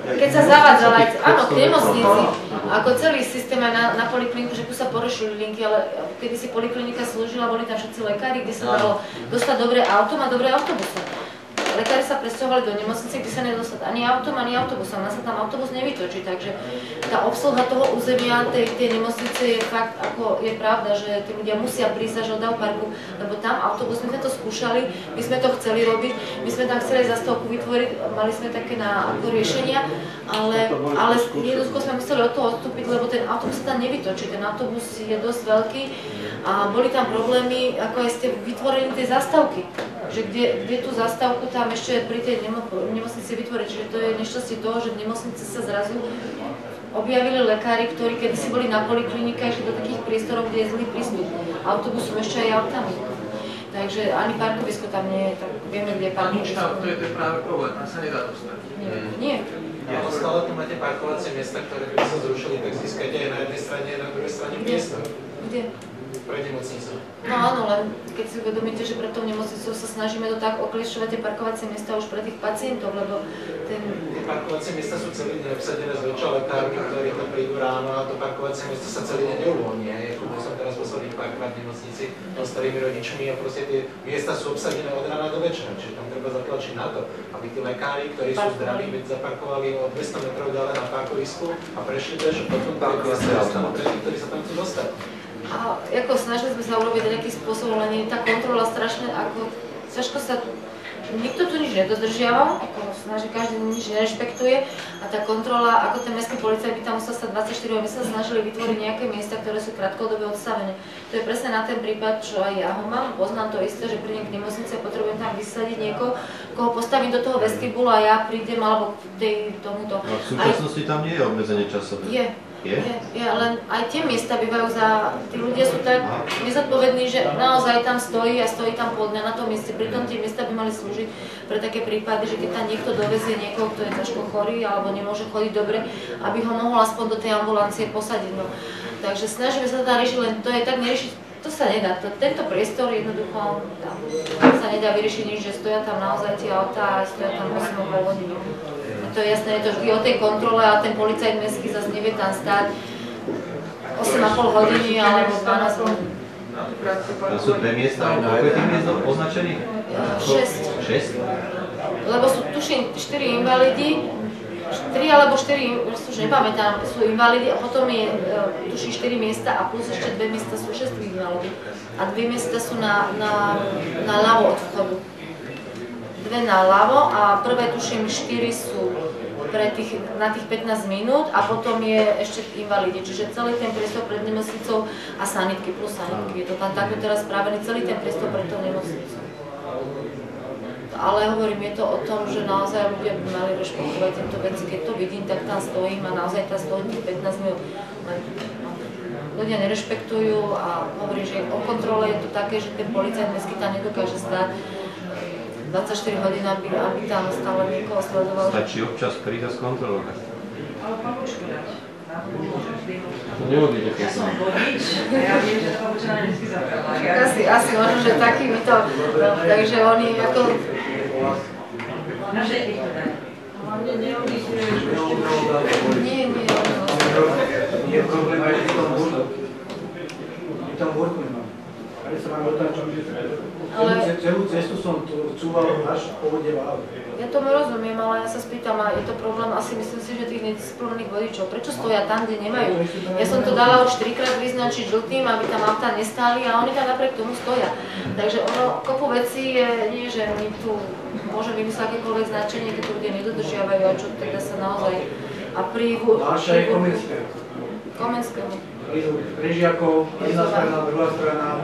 keď sa zavádzala aj, áno, k nemocnici, ako celý systém aj na polikliniku, že tu sa porešili linky, ale kedy si poliklinika slúžila, boli tam všetci lekári, kde sa dalo dostať dobré autom a dobré autobusy. Lekári sa presťahovali do nemocnice, kde sa nedá dostať ani autom, ani autobusom. Nás sa tam autobus nevytočí, takže tá obsluha toho územia tej nemocnice je fakt, ako je pravda, že tí ľudia musia prísť až od parku, lebo tam autobus, my sme to skúšali, my sme to chceli robiť, my sme tam chceli zastávku vytvoriť, mali sme také ako riešenia, ale jednoducho sme museli od toho odstúpiť, lebo ten autobus sa tam nevytočí, ten autobus je dosť veľký a boli tam problémy, ako aj ste vytvorení tej zastávky. Že kde tú zastávku tam ešte pri tej nemocnici vytvoriť. Čiže to je nešťastie toho, že v nemocnici sa zrazu objavili lekári, ktorí kedysi boli na poliklinike, išli do takých priestorov, kde je zlý prístup. Autobusom ešte aj autami. Takže ani parkovisko tam nie je, tak vieme, kde je parkovisko. To je práve problém, tam sa nedá dostať. Nie. Ale stále tu máte parkovacie miesta, ktoré by sa zrušili, tak získate aj na jednej strane a na druhej strane miesta. Kde? Pre nemocnicu. No áno, len keď si uvedomíte, že pre tou nemocnicou sa snažíme to tak okliešťovať tie parkovacie miesta už pre tých pacientov, lebo Tie parkovacie miesta sú celý deň obsadené zväčša lekármi, ktorí tam prídu ráno a to parkovacie miesto sa celý deň neuvoľní. Ako som teraz posledný parkovať v nemocnici so starými rodičmi a proste tie miesta sú obsadené od rána do večera, čiže tam treba zatlačiť na to, aby tí lekári, ktorí sú zdraví, zaparkovali o 200 metrov ďalej na parkovisku a prešli pešo potom pre tých, ktorí sa tam chcú dostať. A ako snažili sme sa urobiť nejaký spôsob, len je tá kontrola strašne, ako ťažko sa, nikto tu nič nedodržiava, ako snaží, každý nič nerešpektuje a tá kontrola, ako ten mestský policajt by tam musel stať 24 hodín, my sa snažili vytvoriť nejaké miesta, ktoré sú krátkodobé odstavené. To je presne na ten prípad, čo aj ja ho mám, poznám to isté, že prídem k nemocnici a potrebujem tam vysadiť niekoho, koho postavím do toho vestibulu a ja prídem, alebo tomuto. No v súčasnosti tam nie je obmedzenie časové. Je, len aj tie miesta bývajú tí ľudia sú tak nezodpovední, že naozaj tam stojí a stojí tam pol dňa na tom mieste. Pritom tie miesta by mali slúžiť pre také prípady, že keď tam niekto dovezie niekoho, kto je ťažko chorý alebo nemôže chodiť dobre, aby ho mohol aspoň do tej ambulancie posadiť. No. Takže snažíme sa to riešiť, len to je tak neriešiť, to sa nedá. Tento priestor jednoducho tam sa nedá vyriešiť nič, že stoja tam naozaj tie autá a stoja tam 8,5 hodín. To je jasné, je to vždy o tej kontrole a ten policajt mestský zase nevie tam stáť 8,5 hodiny alebo 12 hodín. To sú dve miesta, koľko je tých miest označených? 6. Lebo sú tuším 4 invalidi, 3 alebo 4, už nepamätám, sú invalidi a potom je tuším 4 miesta a plus ešte 2 miesta sú 6 invalidi. A 2 miesta sú na ľavo od vchodu. 2 na ľavo a prvé tuším 4 sú na tých 15 minút a potom je ešte invalidi, čiže celý ten priestor pred nemocnicou a sanitky plus sanitky. Je to tam takto teraz spravený celý ten priestor pred tou nemocnicou. Ale hovorím, je to o tom, že naozaj ľudia by mali rešpektovať tieto veci. Keď to vidím, tak tam stojím a naozaj tam stojím 15 minút. Ľudia nerešpektujú a hovorím, že o kontrole je to také, že ten policajt mestský tam nedokáže stáť 24 hodín, aby tam stále niekoho sledoval. Stačí občas prísť a skontrolovať. Ale pán Božko, To neodíde. ja som vodič a ja viem, že to určite vždy zapravá. Asi možno, že takými to, takže oni ako... Na všetkých to dá. Hlavne neodíde, Nie. Je problém aj v tom burku. V tom burku nemám. Ale sa vám otáčam, že celú cestu som cúval až po vode v aute. Ja tomu rozumiem, ale ja sa spýtam, a je to problém asi, myslím si, že tých nedisciplinovaných vodičov. Prečo stoja tam, kde nemajú? Ja som to dala už 3-krát vyznačiť žltým, aby tam autá nestáli a oni tam napriek tomu stoja. Takže ono, kopu vecí je, nie že my tu môžeme vymyslieť akékoľvek značenie, keď to ľudia nedodržiavajú a čo teda sa naozaj... A Ďalšia je Komenské. Komenskému. Prežiakov, jedna strana, druhá strana.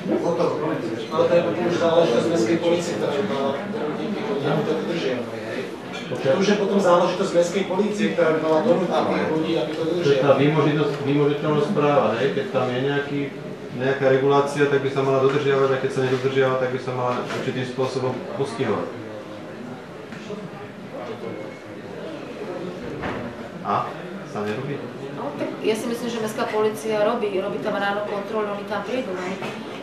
Potom Komenské. Ale to je už záležitosť mestskej polície, ktorá by mala ľudí to dodržiavať. To už je potom záležitosť mestskej polície, ktorá by mala donútiť tých ľudí, aby to dodržiavali. To je tá vymožiteľnosť práva, hej? Keď tam je nejaká regulácia, tak by sa mala dodržiavať a keď sa nedodržiava, tak by sa mala určitým spôsobom postihovať. A? Sa nerobí? No, tak ja si myslím, že mestská polícia robí tam ráno kontrolu, oni tam prídu.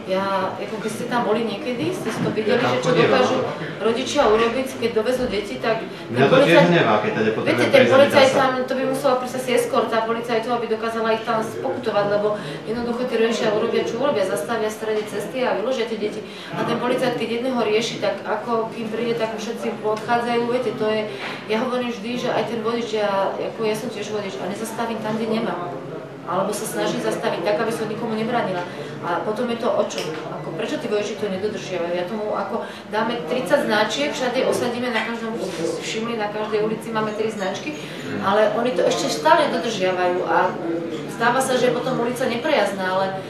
ako keď ste tam boli niekedy, ste to videli, že čo dokážu rodičia urobiť, keď dovezú deti, tak... Mňa to tiež hnevá, keď teda potrebujem ten policajt tam, to by musela proste si eskorta policajtov, aby dokázala ich tam pokutovať, lebo jednoducho tí rodičia urobia, čo urobia, zastavia v strede cesty a vyložia tie deti. A ten policajt, keď jedného rieši, tak ako kým príde, tak všetci odchádzajú, viete, to je... Ja hovorím vždy, že aj ten vodič, ja som tiež vodič a nezastavím tam, kde nemám. Alebo sa snažím zastaviť tak, aby som nikomu nebránila. A potom je to o čom? Prečo tí vodiči to nedodržiavajú? Ja tomu dáme 30 značiek, všade osadíme na každom, všimli, na každej ulici máme 3 značky, ale oni to ešte stále dodržiavajú a stáva sa, že potom ulica neprejazdná, ale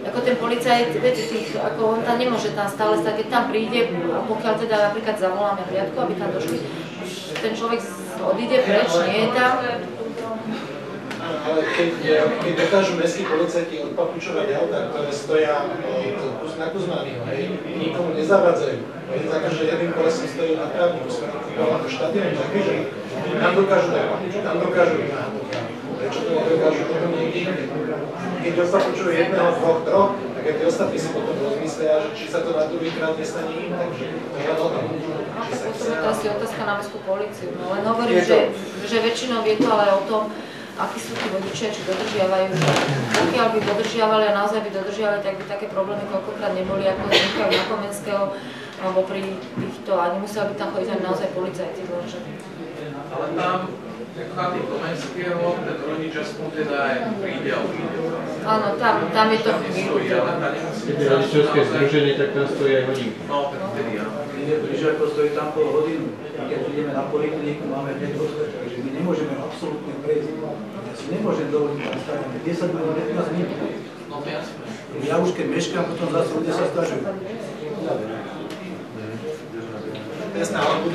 ako ten policajt, viete, on tam nemôže tam stále stať, keď tam príde, a pokiaľ teda napríklad zavoláme riadku, aby tam došli, ten človek odíde preč, nie je tam. Ale keď dokážu mestskí policajti odpapučovať autá, ktoré stoja na Kuzmányho, nikomu nezavádzajú, takže jedným kolesom stojí na trávniku, smerom ako štadión, na Križovi, tam dokážu prečo to nedokážu potom niekde inde? Keď odpapučujú jedného, dvoch, troch, tak aj tí ostatní si potom rozmyslia, že či sa to na druhýkrát nestane im, takže to je o tom. Potom je to asi otázka na mestskú políciu, no len hovorím, že väčšinou je to ale o tom, akí sú tí vodičia, či dodržiavajú, že pokiaľ by dodržiavali a naozaj by dodržiavali, tak by také problémy koľkokrát neboli, ako vznikajú na Komenského, alebo pri týchto, a nemuseli by tam chodiť aj naozaj policajti. Ale tam, ako na tým Komenského, ten rodič aspoň teda aj príde a príde. Áno, tam je to chvíľu. Keď je rodičovské združenie, tak tam stojí aj hodinku. No, tak vtedy áno. Lyžiarko stojí tam pol hodinu, keď ideme na polikliniku, máme hneď odchod, takže my nemôžeme absolútne prejsť. Ja si nemôžem dovoliť tam stať 10 minút, 15 minút. No to jasné. Ja už keď meškám, potom zase ľudia sa stažujú. Jasné, ale v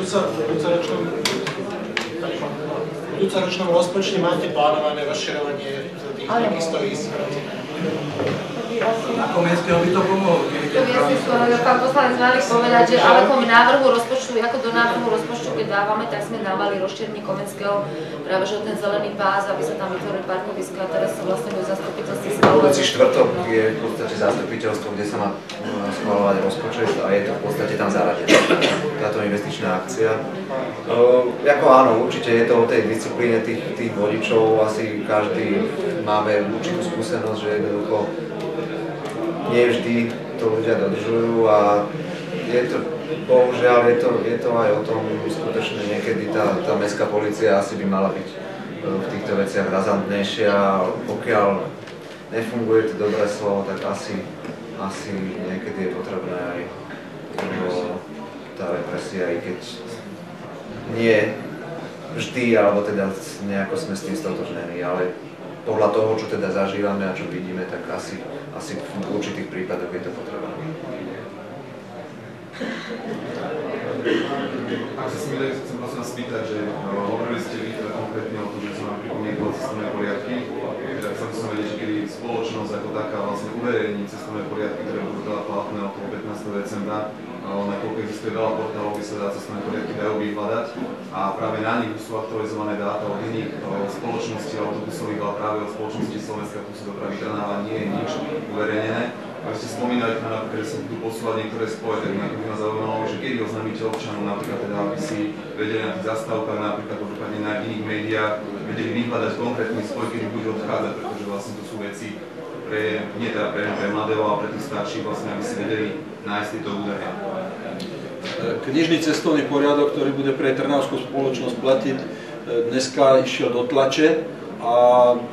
budúcoročnom rozpočte máte plánované rozširovanie tých stojísk? Na Komenského by to pomohlo. To by asi pán poslanec Malik povedať, že ale ako návrhu rozpočtu, ako do návrhu rozpočtu, keď dávame, tak sme dávali rozšírenie Komenského práve že ten zelený pás, aby sa tam vytvorili parkoviska a teraz sa vlastne do zastupiteľství schváľovať. Budúci štvrtok je v podstate zastupiteľstvo, kde sa má schváľovať rozpočet a je to v podstate tam zaradené. Táto investičná akcia. Ako áno, určite je to o tej disciplíne tých vodičov, asi každý máme určitú skúsenosť, že jednoducho nie vždy to ľudia dodržujú a je to, bohužiaľ, je to aj o tom, skutočne niekedy tá mestská polícia asi by mala byť v týchto veciach razantnejšia. Pokiaľ nefunguje to dobré slovo, tak asi niekedy je potrebné aj tá represia, aj keď nie vždy, alebo teda nejako sme s tým stotožnení, ale podľa toho, čo teda zažívame a čo vidíme, tak asi v určitých prípadoch je to potrebné. Ak sa smíte, chcem prosím vás spýtať, že hovorili ste vy teda konkrétne o tom, že sa nám pripomienkovať cestovné poriadky, tak sa chcem vedieť, že kedy spoločnosť ako taká vlastne uverejní cestovné poriadky, ktoré budú teda platné okolo 15. decembra, nakoľko existuje veľa portálov, kde sa dá cestovné poriadky dajú vyhľadať a práve na nich sú aktualizované dáta od iných spoločností autobusových, ale práve od spoločnosti Slovenská kusy dopravy Trnava nie je nič uverejnené. Ak ste spomínali, napríklad, že sa budú posúvať niektoré spoje, tak by ma zaujímalo, že kedy oznámite občanov, napríklad teda, aby si vedeli na tých zastávkach, napríklad prípadne na iných médiách, vedeli vyhľadať konkrétny spoj, kedy budú odchádzať, pretože vlastne to sú veci nie teda pre mladého, ale pre tých starších, vlastne, aby si vedeli nájsť tieto údaje. Knižný cestovný poriadok, ktorý bude pre trnavskú spoločnosť platiť, dneska išiel do tlače a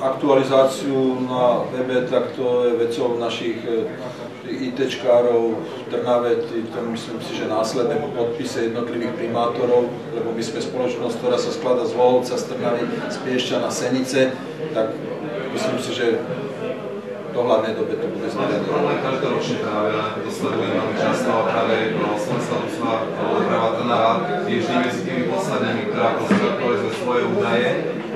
aktualizáciu na webe, tak to je vecou našich ITčkárov v Trnave, to myslím si, že následne po podpise jednotlivých primátorov, lebo my sme spoločnosť, ktorá sa skladá z Volovca, z Trnavy, z Piešťana, Senice, tak myslím si, že v dohľadnej dobe to bude zvedené. Problém každoročne práve, ako to sledujem veľmi často, a práve Slovenská busová doprava Trnava je vždy medzi tými poslednými, ktorá proste aktualizuje svoje údaje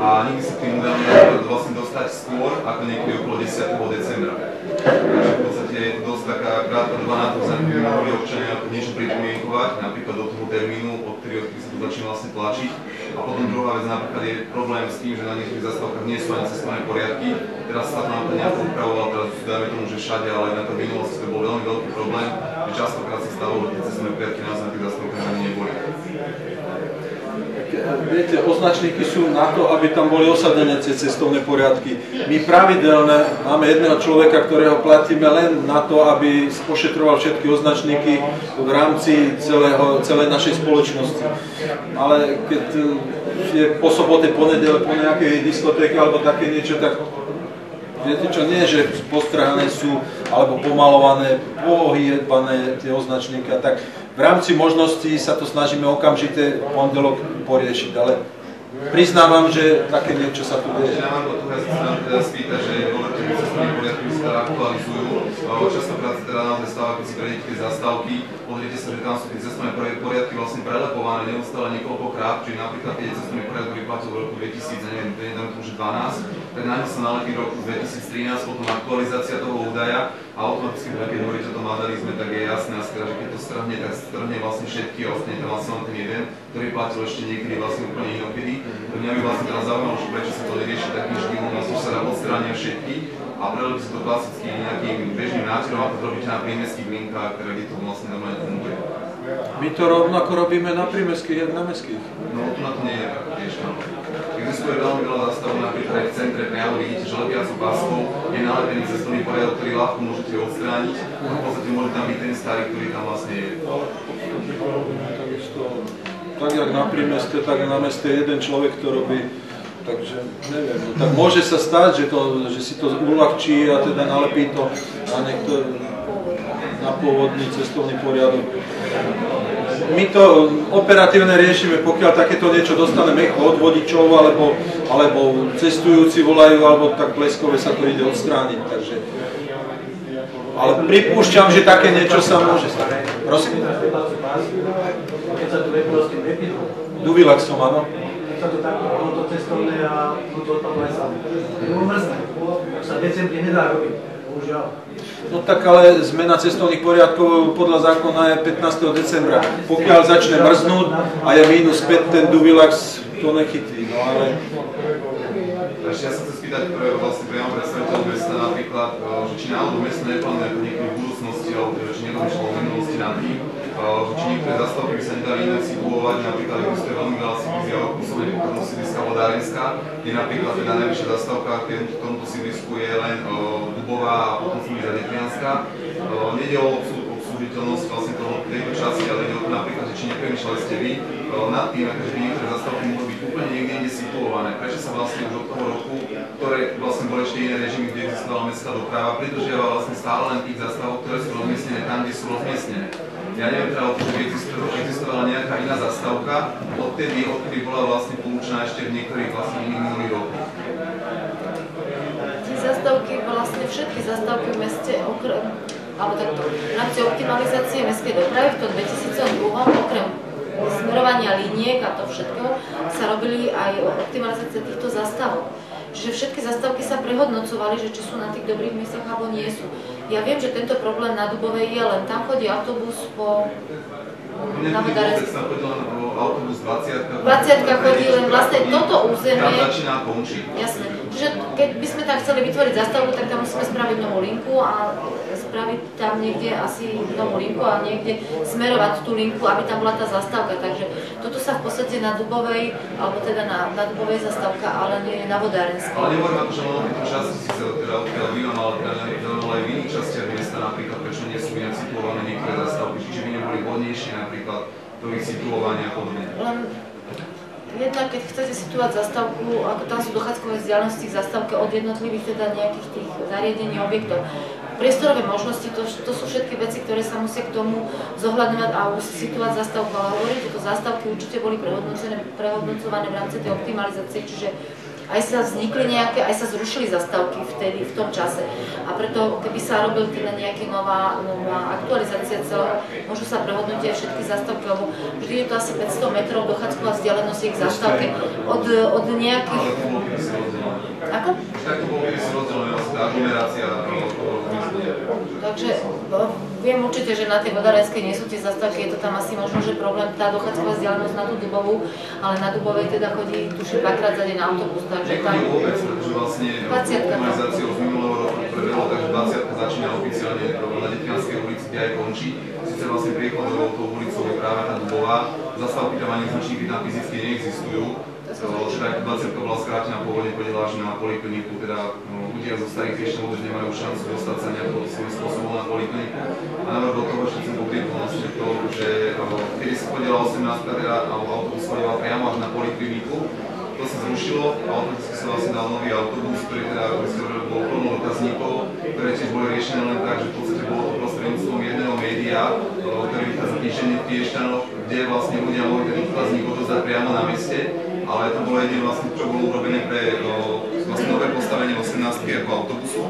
a nikdy sa k tým údajom nedá vlastne dostať skôr, ako niekedy okolo 10. decembra. Takže v podstate je to dosť taká krátka doba na to, aby mohli občania niečo pripomienkovať, napríklad do toho termínu, od ktorého sa to začína vlastne tlačiť. A potom druhá vec napríklad je problém s tým, že na niektorých zastávkach nie sú ani cestovné poriadky. Teraz sa to napríklad nejako upravovalo, teraz dajme tomu, že všade, ale aj na to minulosti to bol veľmi veľký problém, že častokrát sa stalo, že tie cestovné poriadky naozaj na tých zastávkach ani neboli. Viete, označníky sú na to, aby tam boli osadené tie cestovné poriadky. My pravidelne máme jedného človeka, ktorého platíme len na to, aby ošetroval všetky označníky v rámci celej našej spoločnosti. Ale keď je po sobote, ponedele, po nejakej diskotéke alebo také niečo, tak viete čo, nie, že postrhané sú alebo pomalované, pohybané tie označníky, tak v rámci možností sa to snažíme okamžite v pondelok poriešiť, ale priznávam, že také niečo sa tu deje. Ja mám tu sa teda spýtať, že tie cestovné poriadky sa teda aktualizujú. Častokrát sa teda naozaj stáva, keď si prejdete tie zastávky, pozrite sa, že tam sú tie cestovné poriadky vlastne prelepované neustále niekoľkokrát, čiže napríklad keď je cestovný poriadok vyplatil v roku 2000, neviem, už 12, tak na ňu sa nalepí v roku 2013, potom aktualizácia toho údaja a automaticky, keď hovoríte o tom vandalizme, tak je jasné, že keď to strhne, tak strhne vlastne všetky a ostane tam vlastne ten jeden, ktorý platil ešte niekedy vlastne úplne inokedy. Mňa by vlastne teraz zaujímalo, že prečo sa to nerieši takým štýlom, vlastne sa dá odstrániť všetky a prelepí sa to klasicky nejakým bežným náčinom, ako to robíte na prímestských linkách, kde to vlastne normálne funguje. My to rovnako robíme na prímestských, jak na mestských. No tu na to nie je tak tiež. Existuje veľmi veľa zastavov, napríklad aj v centre priamo vidíte, že lepiacou páskou je nalepený cestovný poriadok, ktorý ľahko môžete odstrániť a v podstate môže tam byť ten starý, ktorý tam vlastne je. Tak jak na prímeste, tak na meste jeden človek to robí, takže neviem, no, tak môže sa stať, že si to uľahčí a teda nalepí to na pôvodný cestovný poriadok. My to operatívne riešime, pokiaľ takéto niečo dostaneme od vodičov, alebo cestujúci volajú, alebo tak bleskové sa to ide odstrániť, takže... Ale pripúšťam, že také niečo sa môže stať. Prosím? Keď sa tu veprosti nepidlo. Duvilaxom, áno. Keď sa to takto, ono to cestovné a ono to odpadlo aj sám. Je mrzné, tak sa v decembri nedá robiť, bohužiaľ. No tak ale zmena cestovných poriadkov podľa zákona je 15. decembra. Pokiaľ začne mrznúť a je -5, ten Duvilax to nechytí, no ale... Ešte ja sa chcem spýtať vlastne priamo predstaviteľov mesta napríklad, že či náhodou mesto neplánuje ako niekedy v budúcnosti, alebo či nerozmýšľalo v minulosti nad tým, že či niektoré zastávky by sa nedali inak situovať, napríklad existuje veľmi veľa sídlisk, ale pôsobne konkrétno sídliska Vodárenská, kde napríklad teda najvyššia zastávka k tomuto sídlisku je len Dubová a potom sídliska Detrianská. Nejde o obslužiteľnosť vlastne tejto časti, ale ide o to napríklad, že či nepremýšľali ste vy nad tým, že by niektoré zastávky mohli byť úplne niekde inde situované. Prečo sa vlastne už od toho roku, ktoré vlastne boli ešte iné režimy, kde existovala mestská doprava, pridržiava vlastne stále len tých zastávok, ktoré sú rozmiestnené tam, kde sú rozmiestnené. Ja neviem teda o to, že by existovala nejaká iná zastávka, odkedy bola vlastne poučená ešte v niektorých vlastne iných minulých rokoch. Zastávky, vlastne všetky zastávky v meste, alebo takto, v rámci optimalizácie mestskej dopravy v tom 2002, okrem smerovania liniek a to všetko, sa robili aj optimalizácie týchto zastávok. Čiže všetky zastávky sa prehodnocovali, že či sú na tých dobrých miestach alebo nie sú. Ja viem, že tento problém na Dubovej je, len tam chodí autobus po... Na Vodárensku. Tam chodí len autobus 20. 20 chodí len vlastne toto územie. Tam začína a končí. Jasné. Čiže keď by sme tam chceli vytvoriť zastávku, tak tam musíme spraviť novú linku a spraviť tam niekde asi novú linku a niekde smerovať tú linku, aby tam bola tá zastávka. Takže toto sa v podstate na Dubovej, alebo teda na Dubovej zastávka, ale nie na Vodárenskej. Ale nehovorím ako, že len v tejto časti si sa teda odkiaľ vývam, ale aj v iných častiach mesta napríklad, prečo nie sú inak situované niektoré zastávky, či by neboli vhodnejšie napríklad do ich situovania a podobne. Len jednak, keď chcete situovať zastávku, ako tam sú dochádzkové vzdialenosti k zastávke od jednotlivých teda nejakých tých zariadení, objektov. Priestorové možnosti, to sú všetky veci, ktoré sa musia k tomu zohľadňovať a situovať zastávku. Ale hovorím, tieto zastávky určite boli prehodnocované v rámci tej optimalizácie, čiže aj sa vznikli nejaké, aj sa zrušili zastávky vtedy, v tom čase. A preto, keby sa robil teda nejaká nová aktualizácia celého, môžu sa prehodnúť aj všetky zastávky, lebo vždy je to asi 500 metrov dochádzková vzdialenosť k zastávke od nejakých... Ako? Tak to bolo kedysi rozdelené, vlastne tá aglomerácia. Takže viem určite, že na tej Vodárenskej nie sú tie zastávky, je to tam asi možno, že problém tá dochádzková vzdialenosť na tú Dubovú, ale na Dubovej teda chodí tuším 2-krát za deň autobus, takže tam... Niekedy vôbec, pretože vlastne optimalizáciou z minulého roku, ktoré prevelo, takže 20 začína oficiálne na Detvianskej ulici, kde aj končí. Sice vlastne priechodovou tou ulicou je práve tá Dubová, zastávky tam ani zvučníky tam fyzicky neexistujú. Teda 20 bola skrátená pôvodne podela až na polikliniku, teda ľudia zo starých Piešťanov už nemajú šancu dostať sa nejakým svojím spôsobom na polikliniku. A navrh do toho ešte chcem pokryť vlastne to, že kedy sa podela 18, teda autobus chodila priamo až na polikliniku, to sa zrušilo a automaticky sa vlastne dal nový autobus, ktorý teda bol plno dotazníkov, ktoré tiež boli riešené len tak, že v podstate bolo to prostredníctvom jedného média, ktorý vychádza týždenne v Piešťanoch, kde vlastne ľudia mohli ten dotazník odozdať priamo na meste, ale to bolo jediné vlastne, čo bolo urobené pre vlastne nové postavenie 18 ako autobusu.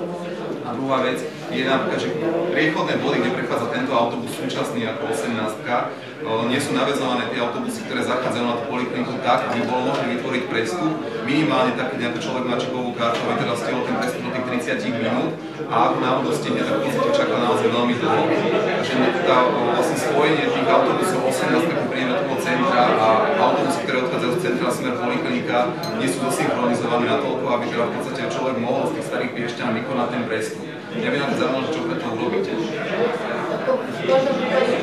A druhá vec je napríklad, že priechodné body, kde prechádza tento autobus súčasný ako 18, nie sú naväzované tie autobusy, ktoré zachádzajú na tú polikliniku tak, aby bolo možné vytvoriť prestup. Minimálne tak, keď nejaký človek má čipovú kartu, aby teda stihol ten prestup do tých 30 minút a ako náhodou stihne, tak v podstate čaká naozaj veľmi dlho. Takže tá vlastne spojenie tých autobusov 18, keď príde do toho centra a autobusy, ktoré odchádzajú z centra smer poliklinika, nie sú dosynchronizované na toľko, aby teda v podstate človek mohol z tých starých Piešťan vykonať ten prestup. Mňa by nám zaujímalo, čo preto urobíte. V každom prípade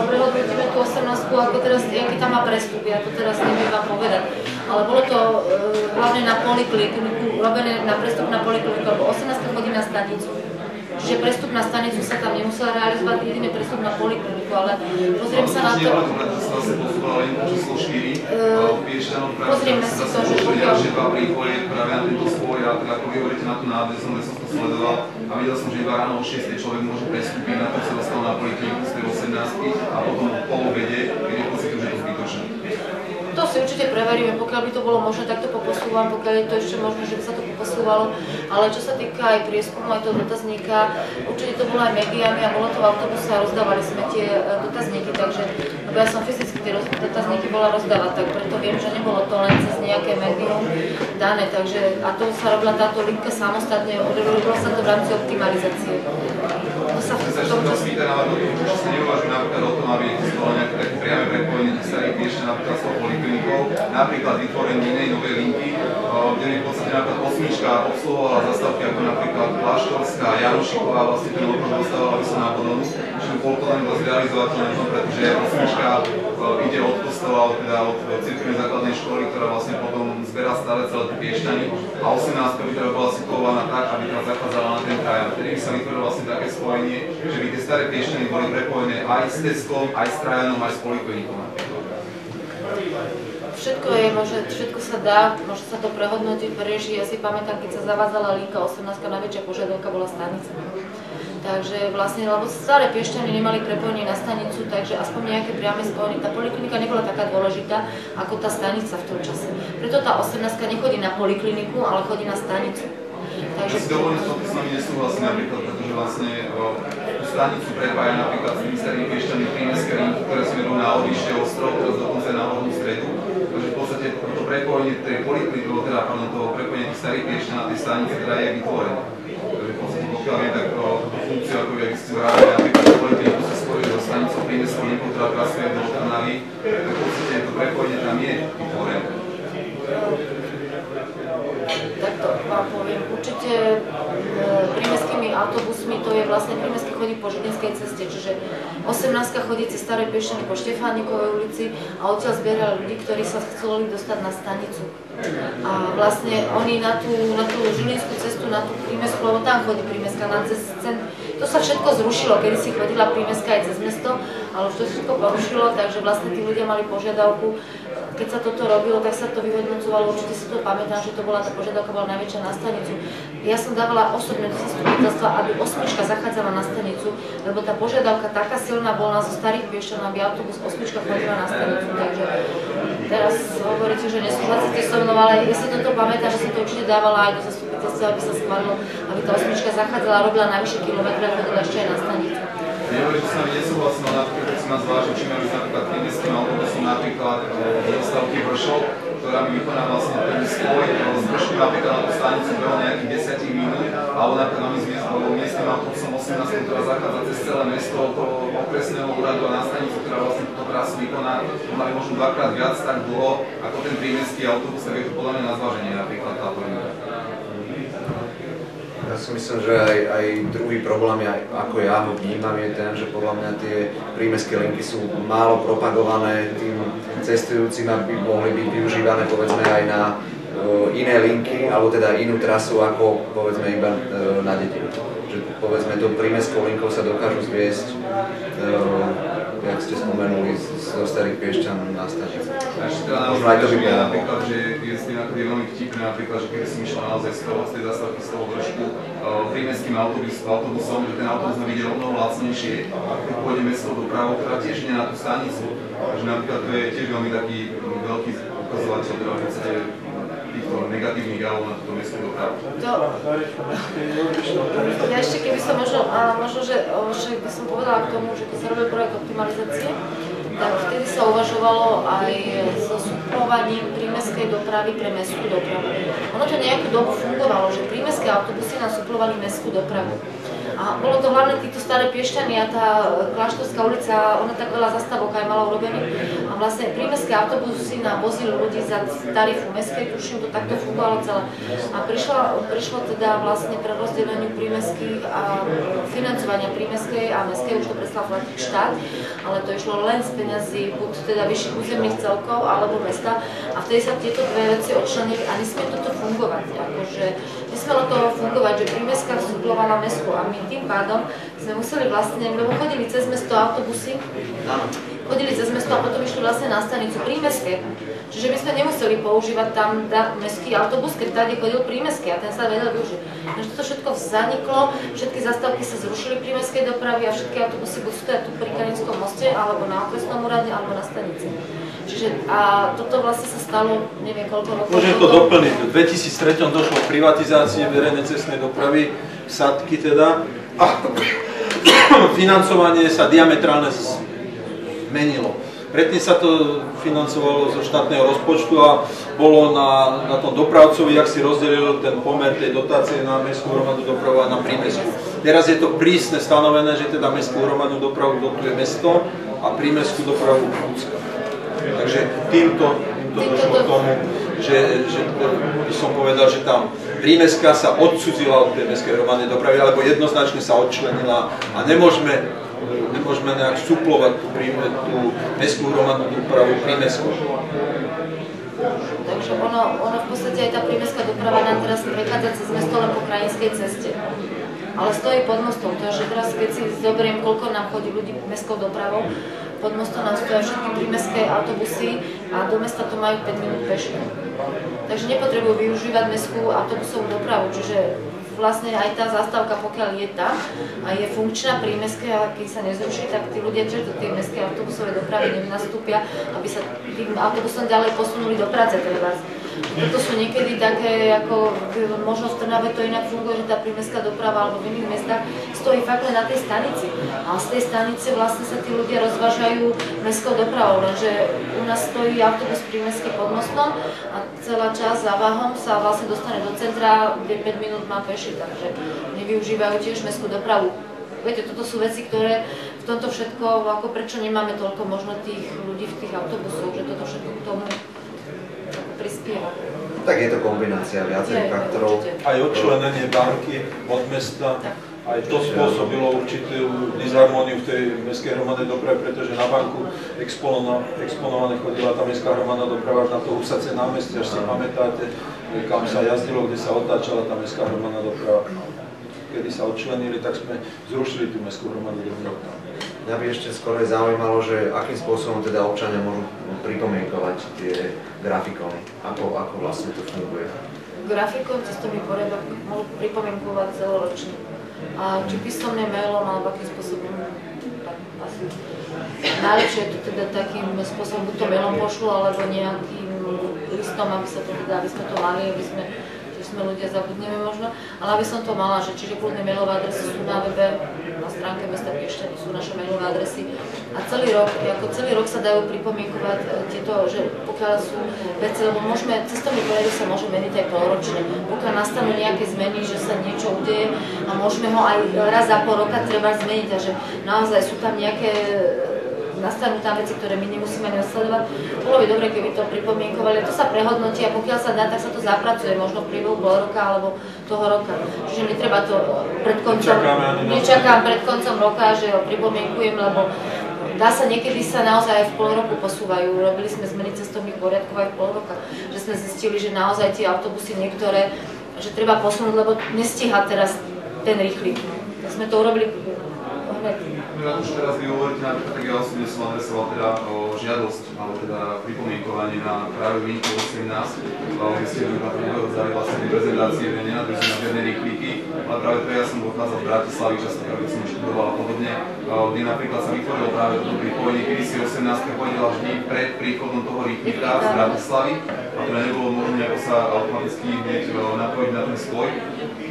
prehodnotíme tú 18, ako teraz, aký tam má prestup, ja to teraz neviem vám povedať. Ale bolo to hlavne na polikliniku, robené na prestup na polikliniku, alebo 18 chodí na stanicu. Čiže prestup na stanicu sa tam nemusel realizovať, jediný prestup na polikliniku, ale pozriem sa na to. Pozrieme si to, že ďalšie dva prípoje práve na tento spoj a tak ako vy hovoríte na tú nádej, som to sledoval a videl som, že iba ráno o 6 človek môže prestúpiť, na to sa dostal na polikliniku z tej 18 a potom po obede, keď je pocit, že je to zbytočné. To si určite preveríme, pokiaľ by to bolo možné, tak to poposúvam, pokiaľ je to ešte možné, že by sa to poposúvalo. Ale čo sa týka aj prieskumu, aj toho dotazníka, určite to bolo aj médiami a bolo to v autobuse a rozdávali sme tie dotazníky, takže lebo ja som fyzicky tie dotazníky bola rozdávať, tak preto viem, že nebolo to len cez nejaké médium dané, takže a to sa robila táto linka samostatne, robilo sa to v rámci optimalizácie. To sa v tom čase... Ste neuvažujú napríklad o tom, aby existovalo nejaké také priame prepojenie tých starých Piešťan napríklad s tou poliklinikou, napríklad vytvorenie inej novej linky, kde by v podstate napríklad 8 obsluhovala zastávky ako napríklad Kláštorská, Janošiková, vlastne ten okruh dostávala by sa na Podonu, že by bolo to len zrealizovateľné, pretože 8 ide od kostola, teda od cirkevnej základnej školy, ktorá vlastne potom zberá stále celé tie Piešťany a 18 by teda bola situovaná tak, aby teda zachádzala na ten kraj. Vtedy by sa vytvorilo vlastne také spojenie, že by tie staré Piešťany boli prepojené aj s Teskom, aj s Trajanom, aj s poliklinikou. Všetko je, všetko sa dá, môže sa to prehodnotiť, preriešiť. Ja si pamätám, keď sa zavádzala linka 18, najväčšia požiadavka bola stanica. Takže vlastne, lebo staré Piešťany nemali prepojenie na stanicu, takže aspoň nejaké priame spojenie. Tá poliklinika nebola taká dôležitá, ako tá stanica v tom čase. Preto tá 18 nechodí na polikliniku, ale chodí na stanicu. Takže si dovolím, že s nami nesúhlasím napríklad, pretože vlastne tú stanicu prepája napríklad s tými starými Piešťanmi prímestské linky, ktoré smerujú na Odlišie ostrov, teraz dokonca na Hornú Stredu. Takže v podstate to prepojenie tej polikliniky, teda toho prepojenia tých starých Piešťan na tej stanice teda je vytvorené. Takže v podstate pokiaľ viem, tak tú funkciu, ako vy ste vrávali, napríklad polikliniku sa spojuje so stanicou prímestskou linkou, ktorá trasuje do Trnavy, tak v podstate to prepojenie tam je vytvorené. Takto vám poviem, určite prímestskými autobusmi, to je vlastne prímestky chodí po Žilinskej ceste, čiže 18 chodí cez Staré Piešťany po Štefánikovej ulici a odtiaľ zbierali ľudí, ktorí sa chceli dostať na stanicu. A vlastne oni na tú Žilinskú cestu, na tú prímestku, lebo tam chodí prímestka na cez to sa všetko zrušilo, kedy si chodila prímestka aj cez mesto, ale už to všetko porušilo, takže vlastne tí ľudia mali požiadavku. Keď sa toto robilo, tak sa to vyhodnocovalo, určite si to pamätám, že to bola tá požiadavka bola najväčšia na stanicu. Ja som dávala osobne do zastupiteľstva, aby 8 zachádzala na stanicu, lebo tá požiadavka taká silná bola zo Starých Piešťan, aby autobus 8 chodila na stanicu, takže teraz hovoríte, že nesúhlasíte so mnou, ale ja si toto pamätám, že som to určite dávala aj do zastupiteľstva, aby sa schválilo, aby tá 8 zachádzala, robila najvyššie kilometre a chodila ešte aj na stanicu. Nehovorím, že sa mi nesúhlasím, ale napríklad, keď si ma zvážil, či majú napríklad prímestským autobusom napríklad dostavky Vršov, ktorá mi vykoná vlastne ten spoj z Vršku napríklad na tú stanicu behom nejakých 10 minút, alebo napríklad na miestnym autobusom 18, ktorá zachádza cez celé mesto okolo okresného úradu a na stanicu, ktorá vlastne túto trasu vykoná, mali možno dvakrát viac tak dlho, ako ten prímestský autobus, tak je to podľa mňa na zváženie napríklad táto linka. Ja si myslím, že aj druhý problém, ako ja ho vnímam, je ten, že podľa mňa tie prímestské linky sú málo propagované tým cestujúcim, aby mohli byť využívané povedzme aj na iné linky, alebo teda inú trasu ako povedzme iba na dedinu. Že povedzme to prímestskou linkou sa dokážu zviesť, jak ste spomenuli, zo Starých Piešťan na stanicu. Možno aj to by bolo. Napríklad, že je s tým veľmi vtipné, napríklad, že keď som išla naozaj z tej zastávky z toho trošku prímestským autobusom, že ten autobus nám ide rovno lacnejšie, keď pôjde mestskou dopravou, ktorá tiež ide na tú stanicu. Takže napríklad to je tiež veľmi taký veľký ukazovateľ, teda v podstate týchto negatívnych javov na túto mestskú dopravu. Ja ešte keby som možno, že by som povedala k tomu, že keď sa robil projekt optimalizácie, tak vtedy sa uvažovalo aj so suplovaním prímestskej dopravy pre mestskú dopravu. Ono to nejakú dobu fungovalo, že prímestské autobusy nám suplovali mestskú dopravu. A bolo to hlavne týchto Staré Piešťany a tá Kláštorská ulica, ona tak veľa zastávok aj mala urobených. A vlastne prímestské autobusy nám vozili ľudí za tarifu mestskej, tuším, to takto fungovalo celé. A prišlo teda vlastne pre rozdeleniu prímestských a financovania prímestskej a mestskej, už to prestal platiť štát, ale to išlo len z peňazí buď teda vyšších územných celkov alebo mesta. A vtedy sa tieto dve veci odčlenili a nesmie toto fungovať. Akože nesmelo to fungovať, že prímestská suplovala mestskú a my tým pádom sme museli vlastne, lebo chodili cez mesto autobusy, chodili cez mesto a potom išli vlastne na stanicu prímestské. Čiže my sme nemuseli používať tam mestský autobus, keď tady chodil prímestský a ten sa vedel využiť. Takže toto všetko zaniklo, všetky zastávky sa zrušili prímestskej dopravy a všetky autobusy budú stoja tu pri Kalinskom moste alebo na okresnom úrade alebo na stanici. Čiže a toto vlastne sa stalo, neviem koľko rokov. Môžem to doplniť. V 2003 došlo k privatizácii verejnej cestnej dopravy, sadky teda, a financovanie sa diametrálne zmenilo. Predtým sa to financovalo zo štátneho rozpočtu a bolo na tom dopravcovi, jak si rozdelil ten pomer tej dotácie na mestskú hromadnú dopravu a na prímestskú. Teraz je to prísne stanovené, že teda mestskú hromadnú dopravu dotuje mesto a prímestskú dopravu obcka. Takže týmto došlo k tomu, že by som povedal, že tam prímestská sa odcudzila od tej mestskej hromadnej dopravy, alebo jednoznačne sa odčlenila a nemôžeme nejak suplovať tú mestskú hromadnú dopravu prímestskou. Takže ono v podstate aj tá prímestská doprava nám teraz prechádza cez mesto len po krajinskej ceste. Ale stojí pod mostom, takže teraz keď si zoberiem, koľko nám chodí ľudí mestskou dopravou, pod mostom nám stoja všetky prímestské autobusy a do mesta to majú 5 minút pešky. Takže nepotrebujú využívať mestskú autobusovú dopravu, čiže vlastne aj tá zastávka, pokiaľ je tam a je funkčná prímestská, a keď sa nezruší, tak tí ľudia tiež do tej mestskej autobusovej dopravy nenastúpia, aby sa tým autobusom ďalej posunuli do práce treba. Toto sú niekedy také, ako možno v Trnave to inak funguje, že tá prímestská doprava alebo v iných mestách stojí fakt len na tej stanici. A z tej stanice vlastne sa tí ľudia rozvážajú mestskou dopravou, lenže u nás stojí autobus prímestský pod mostom a celá časť za váhom sa vlastne dostane do centra, kde 5 minút má peši, takže nevyužívajú tiež mestskú dopravu. Viete, toto sú veci, ktoré v tomto všetko, ako prečo nemáme toľko možno tých ľudí v tých autobusoch, že toto všetko k tomu prispieva. Tak je to kombinácia viacerých faktorov. Aj odčlenenie banky od mesta, aj to spôsobilo určitú disharmóniu v tej mestskej hromadnej doprave, pretože na banku exponované chodila tá mestská hromadná doprava až na to Husacie námestie, až si pamätáte, kam sa jazdilo, kde sa otáčala tá mestská hromadná doprava. Kedy sa odčlenili, tak sme zrušili tú mestskú hromadnú dopravu. Mňa by ešte skôr zaujímalo, že akým spôsobom teda občania môžu pripomienkovať tie grafikóny, ako vlastne to funguje. Grafikón cestovný poriadok môžu pripomienkovať celoročne. A či písomne mailom, alebo akým spôsobom, tak asi najlepšie je to teda takým spôsobom, buď to mailom pošlu, alebo nejakým listom, aby sa to teda, aby sme to mali, aby sme ľudia zabudneme možno, ale aby som to mala, že čiže kľudné mailové adresy sú na webe, na stránke mesta Piešťany sú naše mailové adresy a celý rok sa dajú pripomienkovať tieto, že pokiaľ sú veci, lebo môžeme, cestovný poriadok sa môže meniť aj polročne, pokiaľ nastanú nejaké zmeny, že sa niečo udeje a môžeme ho aj raz za pol roka treba zmeniť a že naozaj sú tam nejaké nastanú tam veci, ktoré my nemusíme sledovať. Bolo by dobre, keby to pripomienkovali, to sa prehodnotí a pokiaľ sa dá, tak sa to zapracuje, možno v priebehu pol roka alebo toho roka. Čiže netreba to pred koncom, nečakám pred koncom roka, že ho pripomienkujem, lebo dá sa, niekedy sa naozaj aj v pol roku posúvajú. Robili sme zmeny cestovných poriadkov aj v pol roka, že sme zistili, že naozaj tie autobusy niektoré, že treba posunúť, lebo nestíha teraz ten rýchly. Tak sme to urobili hneď. Už teraz vy hovoríte napríklad, tak ja osobne som adresoval teda žiadosť, alebo teda pripomienkovanie na práve výnimku 18, kde ste vychádzali vlastne prezentácie, kde nenadresujú na žiadne rýchlíky, ale práve to ja som dochádzal z Bratislavy, častokrát keď som študoval a podobne, kde napríklad sa vytvorilo práve toto pripojenie, kedy si 18 chodila vždy pred príchodom toho rýchlíka z Bratislavy, a teda nebolo možné ako sa automaticky hneď napojiť na ten spoj.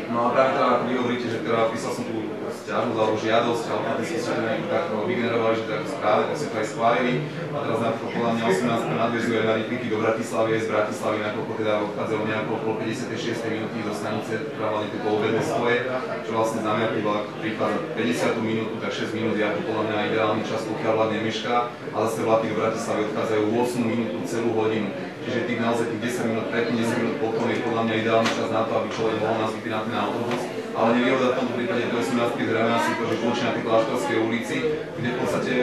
No a práve teda, ako vy hovoríte, že teda písal som tu sťažnosť alebo žiadosť, automaticky ste to nejako tak vygenerovali, že to je správne, tak ste to aj schválili. A teraz napríklad podľa mňa 18 nadväzuje na rýchlíky do Bratislavy, aj z Bratislavy, nakoľko teda odchádzalo nejako okolo 56. minúty do stanice, trvali tieto obedné spoje, čo vlastne znamená, keď vlak prichádza 50. minútu, tak 6 minút je ako podľa mňa ideálny čas, pokiaľ vlak nemešká, a zase vlaky do Bratislavy odchádzajú 8 minútu celú hodinu. Čiže tých naozaj tých 10 minút predtým, 10 minút potom je podľa mňa ideálny čas na to, aby človek mohol nás vypínať na autobus. Ale nevýhoda v tomto prípade do 18. zrejme asi to, že končí na tej Kláštorskej ulici, kde v podstate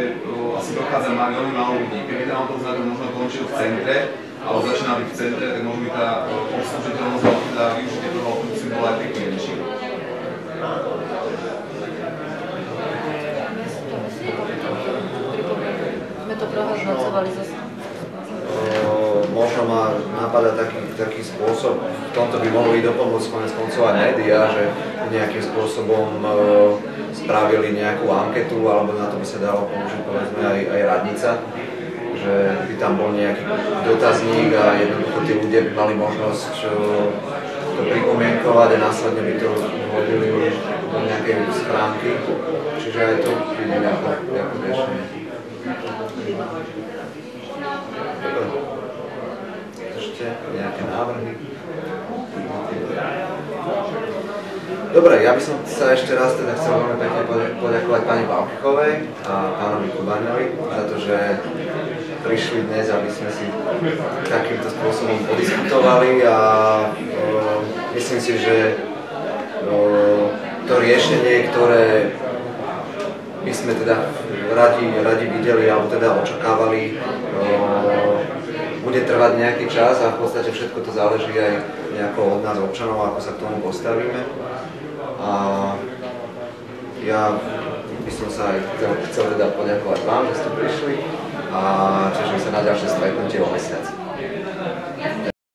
asi dochádza veľmi málo ľudí. Keby ten autobus na to možno končil v centre, alebo začína byť v centre, tak možno by tá obslužiteľnosť alebo teda využitie toho autobusu bola aj peknejšia. My to prehodnocovali zase. Možno ma napadá taký spôsob, v tomto by mohli dopomôcť konec koncov aj médiá, že nejakým spôsobom spravili nejakú anketu, alebo na to by sa dalo použiť povedzme aj radnica, že by tam bol nejaký dotazník a jednoducho tí ľudia by mali možnosť to pripomienkovať a následne by to hodili do nejakej schránky, čiže aj to vidím ako riešenie. Ešte nejaké návrhy? Dobre, ja by som sa ešte raz teda chcel veľmi pekne poďakovať pani Balkichovej a pánovi Kubaňovi za to, že prišli dnes, aby sme si takýmto spôsobom podiskutovali a myslím si, že to riešenie, ktoré by sme teda radi videli alebo teda očakávali, bude trvať nejaký čas a v podstate všetko to záleží aj nejako od nás občanov, ako sa k tomu postavíme. A ja by som sa aj chcel teda poďakovať vám, že ste prišli a teším sa na ďalšie stretnutie o mesiac.